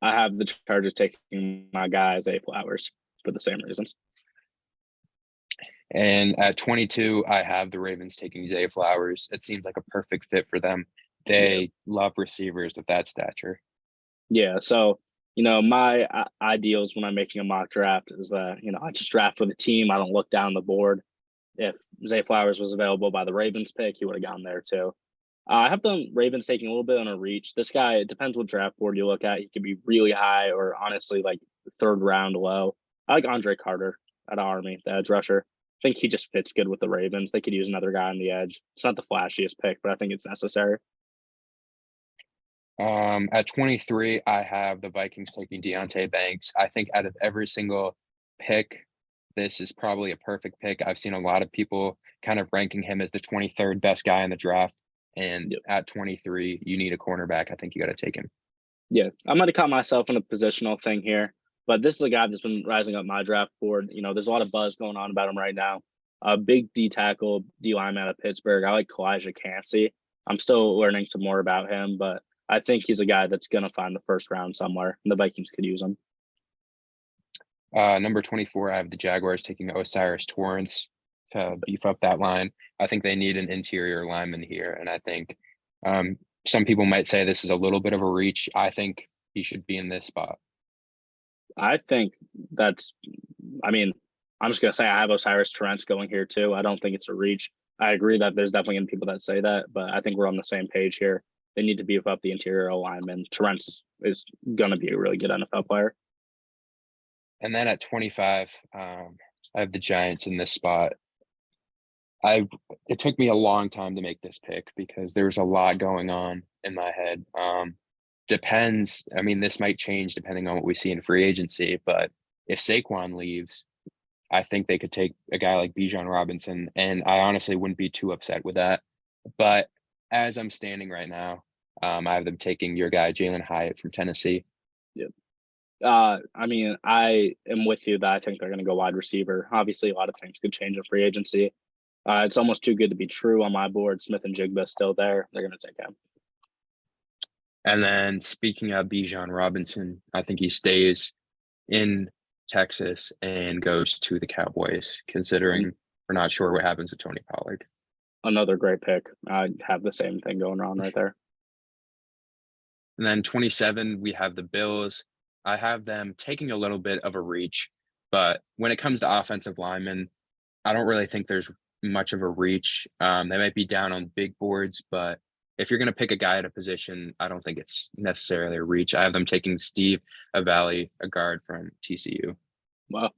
I have the Chargers taking my guy Zay Flowers for the same reasons. And at 22, I have the Ravens taking Zay Flowers. It seems like a perfect fit for them. They love receivers of that stature. Yeah. So, my ideals when I'm making a mock draft is that, I just draft for the team. I don't look down the board. If Zay Flowers was available by the Ravens pick, he would have gone there too. I have the Ravens taking a little bit on a reach. This guy, it depends what draft board you look at. He could be really high or honestly like third round low. I like Andre Carter at Army, the edge rusher. I think he just fits good with the Ravens. They could use another guy on the edge. It's not the flashiest pick, but I think it's necessary. At 23, I have the Vikings taking Deontay Banks. I think out of every single pick, this is probably a perfect pick. I've seen a lot of people kind of ranking him as the 23rd best guy in the draft. And Yep. at 23, you need a cornerback. I think you got to take him. Yeah, I'm going to cut myself in a positional thing here, but this is a guy that's been rising up my draft board. There's a lot of buzz going on about him right now. A big D tackle, D lineman out of Pittsburgh. I like Kalijah Cansey. I'm still learning some more about him, but I think he's a guy that's going to find the first round somewhere, and the Vikings could use him. Number 24, I have the Jaguars taking Osiris Torrance to beef up that line. I think they need an interior lineman here, and I think some people might say this is a little bit of a reach. I think he should be in this spot. I think I'm just going to say I have Osiris Torrance going here too. I don't think it's a reach. I agree that there's definitely going to be people that say that, but I think we're on the same page here. They need to beef up the interior alignment. Torrance is going to be a really good NFL player. And then at 25, I have the Giants in this spot. It took me a long time to make this pick because there's a lot going on in my head. Depends. I mean, this might change depending on what we see in free agency, but if Saquon leaves, I think they could take a guy like Bijan Robinson, and I honestly wouldn't be too upset with that. But as I'm standing right now, I have them taking your guy, Jalen Hyatt from Tennessee. Yep. I am with you that I think they're going to go wide receiver. Obviously, a lot of things could change in free agency. It's almost too good to be true on my board. Smith and Jigba still there. They're going to take him. And then speaking of Bijan Robinson, I think he stays in Texas and goes to the Cowboys, considering we're not sure what happens with Tony Pollard. Another great pick. I have the same thing going on right there. And then 27, we have the Bills. I have them taking a little bit of a reach, but when it comes to offensive linemen, I don't really think there's much of a reach. They might be down on big boards, but if you're going to pick a guy at a position, I don't think it's necessarily a reach. I have them taking Steve Avali, a guard from TCU. Well,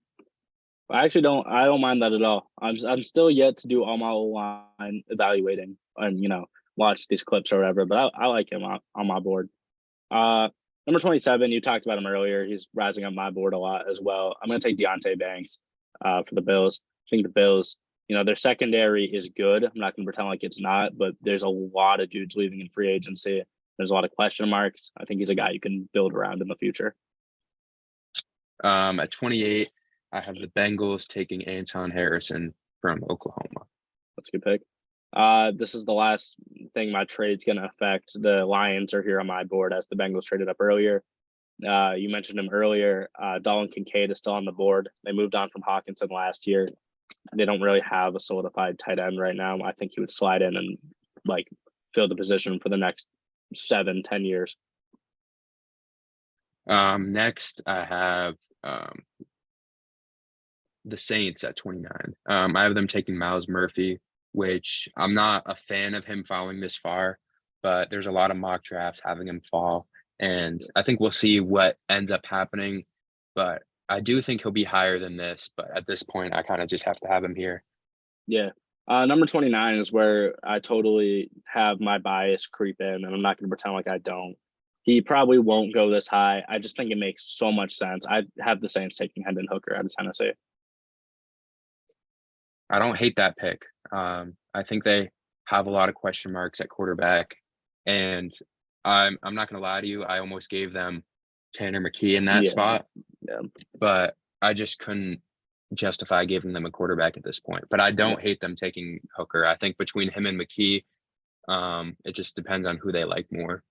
I don't mind that at all. I'm still yet to do all my line evaluating and watch these clips or whatever, but I like him on my board. Number 27, you talked about him earlier. He's rising up my board a lot as well. I'm going to take Deontay Banks for the Bills. I think the Bills, their secondary is good. I'm not going to pretend like it's not, but there's a lot of dudes leaving in free agency. There's a lot of question marks. I think he's a guy you can build around in the future. At 28, I have the Bengals taking Anton Harrison from Oklahoma. That's a good pick. This is the last thing my trade's going to affect. The Lions are here on my board as the Bengals traded up earlier. You mentioned him earlier. Dalton Kincaid is still on the board. They moved on from Hawkinson last year. They don't really have a solidified tight end right now. I think he would slide in and fill the position for the next 7-10 years. Next, I have the Saints at 29. I have them taking Miles Murphy, which I'm not a fan of him falling this far, but there's a lot of mock drafts having him fall. And I think we'll see what ends up happening. But I do think he'll be higher than this. But at this point, I kind of just have to have him here. Yeah. Number 29 is where I totally have my bias creep in, and I'm not going to pretend like I don't. He probably won't go this high. I just think it makes so much sense. I have the Saints taking Hendon Hooker out of Tennessee. I don't hate that pick. I think they have a lot of question marks at quarterback, and I'm not going to lie to you. I almost gave them Tanner McKee in that spot, but I just couldn't justify giving them a quarterback at this point. But I don't hate them taking Hooker. I think between him and McKee, it just depends on who they like more.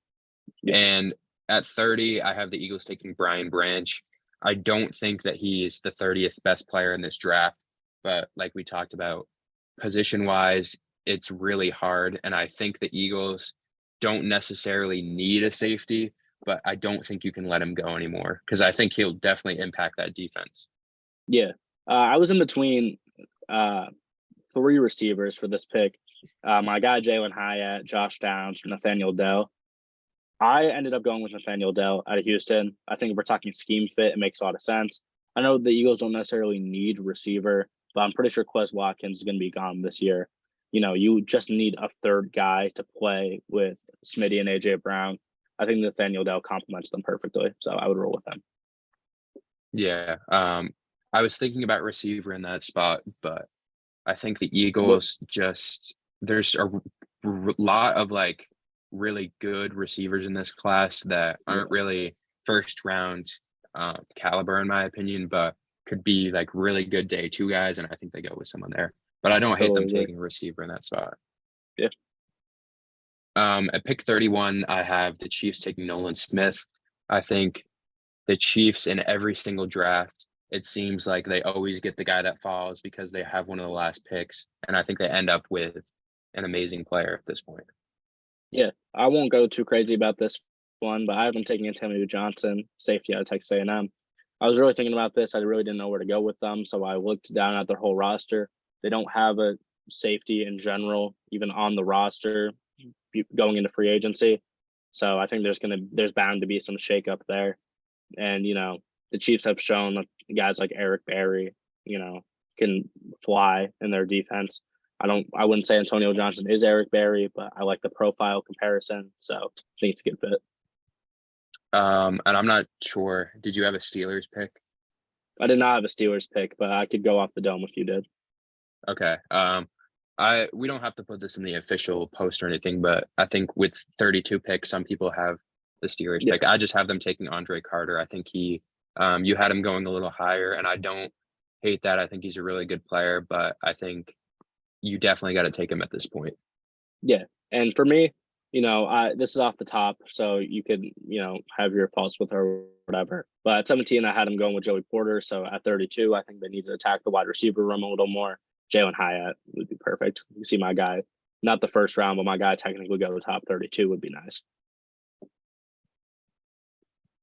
And At 30, I have the Eagles taking Brian Branch. I don't think that he is the 30th best player in this draft, but like we talked about, position-wise, it's really hard, and I think the Eagles don't necessarily need a safety, but I don't think you can let him go anymore because I think he'll definitely impact that defense. Yeah. I was in between three receivers for this pick. My guy Jalen Hyatt, Josh Downs, Nathaniel Dell. I ended up going with Nathaniel Dell out of Houston. I think if we're talking scheme fit, it makes a lot of sense. I know the Eagles don't necessarily need receiver, but I'm pretty sure Quez Watkins is going to be gone this year. You just need a third guy to play with Smitty and AJ Brown. I think Nathaniel Dell complements them perfectly, so I would roll with them. Yeah, I was thinking about receiver in that spot, but I think the Eagles there's a lot of like really good receivers in this class that aren't really first round caliber in my opinion, but could be like really good day two guys, and I think they go with someone there. But I don't hate them taking a receiver in that spot. Yeah. At pick 31, I have the Chiefs taking Nolan Smith. I think the Chiefs in every single draft, it seems like they always get the guy that falls because they have one of the last picks. And I think they end up with an amazing player at this point. Yeah, I won't go too crazy about this one, but I have them taking Antonio Johnson, safety out of Texas A&M. I was really thinking about this. I really didn't know where to go with them, so I looked down at their whole roster. They don't have a safety in general, even on the roster going into free agency. So I think there's bound to be some shakeup there. And the Chiefs have shown that guys like Eric Berry, can fly in their defense. I wouldn't say Antonio Johnson is Eric Berry, but I like the profile comparison. So I think it's a good fit. And I'm not sure. Did you have a Steelers pick? I did not have a Steelers pick, but I could go off the dome if you did. Okay. We don't have to put this in the official post or anything, but I think with 32 picks, some people have the Steelers pick. I just have them taking Andre Carter. I think you had him going a little higher, and I don't hate that. I think he's a really good player, but I think you definitely got to take him at this point. Yeah. And for me, this is off the top, so you could, have your faults with her or whatever. But at 17, I had him going with Joey Porter. So at 32, I think they need to attack the wide receiver room a little more. Jalen Hyatt would be perfect. You see my guy, not the first round, but my guy technically go to the top 32 would be nice.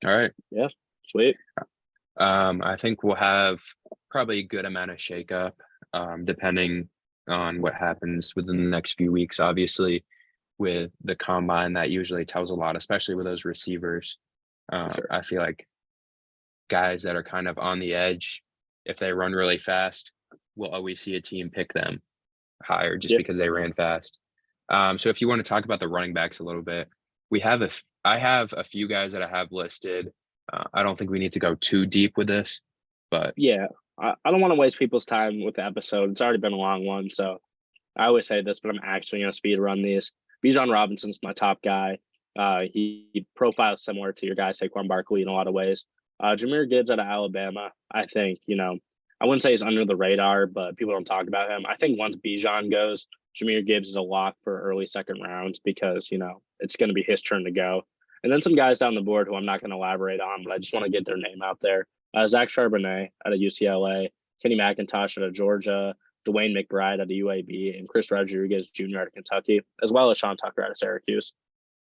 All right. Yeah. Sweet. I think we'll have probably a good amount of shakeup, depending on what happens within the next few weeks. Obviously, with the combine, that usually tells a lot, especially with those receivers. Sure. I feel like guys that are kind of on the edge, if they run really fast, we'll always see a team pick them higher just because they ran fast. So if you want to talk about the running backs a little bit, I have a few guys that I have listed. I don't think we need to go too deep with this, but yeah, I don't want to waste people's time with the episode. It's already been a long one, so I always say this, but I'm actually going to speed run these. Bijan Robinson's my top guy. He profiles similar to your guy Saquon Barkley in a lot of ways. Jahmyr Gibbs out of Alabama, I think, I wouldn't say he's under the radar, but people don't talk about him. I think once Bijan goes, Jahmyr Gibbs is a lock for early second rounds because, it's going to be his turn to go. And then some guys down the board who I'm not going to elaborate on, but I just want to get their name out there. Zach Charbonnet out of UCLA, Kenny McIntosh out of Georgia, Dwayne McBride out of UAB, and Chris Rodriguez Jr. out of Kentucky, as well as Sean Tucker out of Syracuse.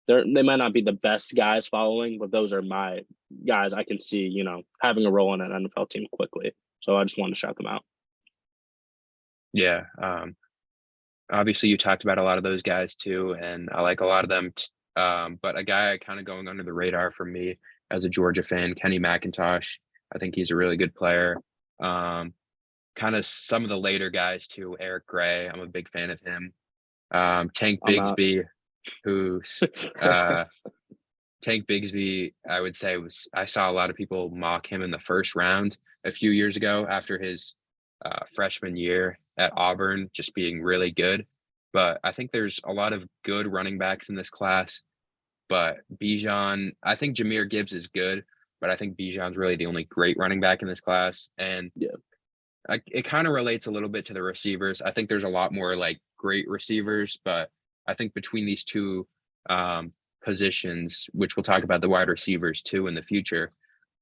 They might not be the best guys following, but those are my guys I can see, having a role in an NFL team quickly. So I just wanted to shout them out. Yeah. Obviously, you talked about a lot of those guys too, and I like a lot of them. But a guy kind of going under the radar for me as a Georgia fan, Kenny McIntosh. I think he's a really good player. Kind of some of the later guys too, Eric Gray. I'm a big fan of him. Tank Bigsby, who's Tank Bigsby, I would say I saw a lot of people mock him in the first round a few years ago after his freshman year at Auburn, just being really good. But I think there's a lot of good running backs in this class. But Bijan, I think Jahmyr Gibbs is good, but I think Bijan's really the only great running back in this class. And it kind of relates a little bit to the receivers. I think there's a lot more like great receivers, but I think between these two positions, which we'll talk about the wide receivers too in the future.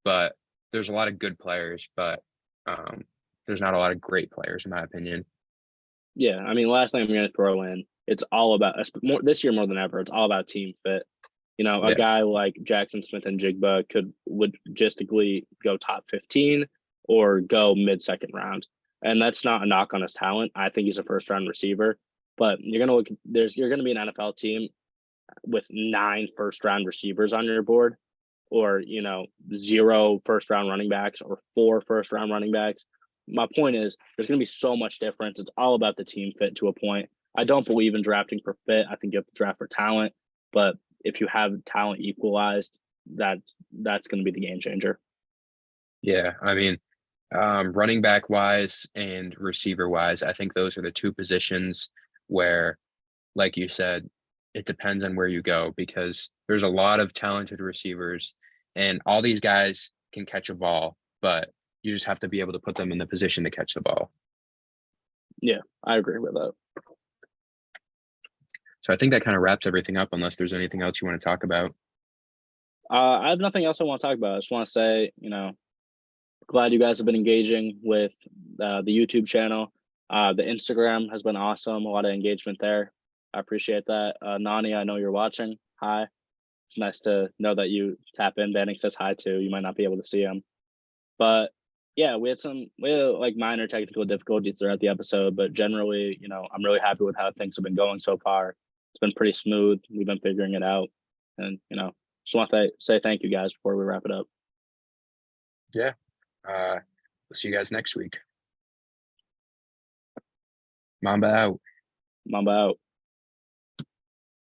But there's a lot of good players, but there's not a lot of great players in my opinion. Yeah, I mean, last thing I'm going to throw in, it's all about this year more than ever. It's all about team fit. You know, a Yeah. guy like Jackson Smith and Jigba would logistically go top 15 or go mid-second round, and that's not a knock on his talent. I think he's a first-round receiver, but you're going to be an NFL team with 9 first-round receivers on your board, or 0 first-round running backs or 4 first-round running backs. My point is, there's going to be so much difference. It's all about the team fit to a point. I don't believe in drafting for fit. I think you have to draft for talent. But if you have talent equalized, that's going to be the game changer. Yeah, I mean, running back wise and receiver wise, I think those are the 2 positions where, like you said, it depends on where you go because there's a lot of talented receivers and all these guys can catch a ball, but you just have to be able to put them in the position to catch the ball. Yeah, I agree with that. So I think that kind of wraps everything up unless there's anything else you want to talk about. I have nothing else I want to talk about. I just want to say, glad you guys have been engaging with the YouTube channel. The Instagram has been awesome. A lot of engagement there. I appreciate that. Nani, I know you're watching. Hi. It's nice to know that you tap in. Banning says hi too. You might not be able to see him. But yeah, we had like minor technical difficulties throughout the episode, but generally, I'm really happy with how things have been going so far. It's been pretty smooth. We've been figuring it out. And, just want to say thank you guys before we wrap it up. Yeah. We'll see you guys next week. Mamba out. Mamba out.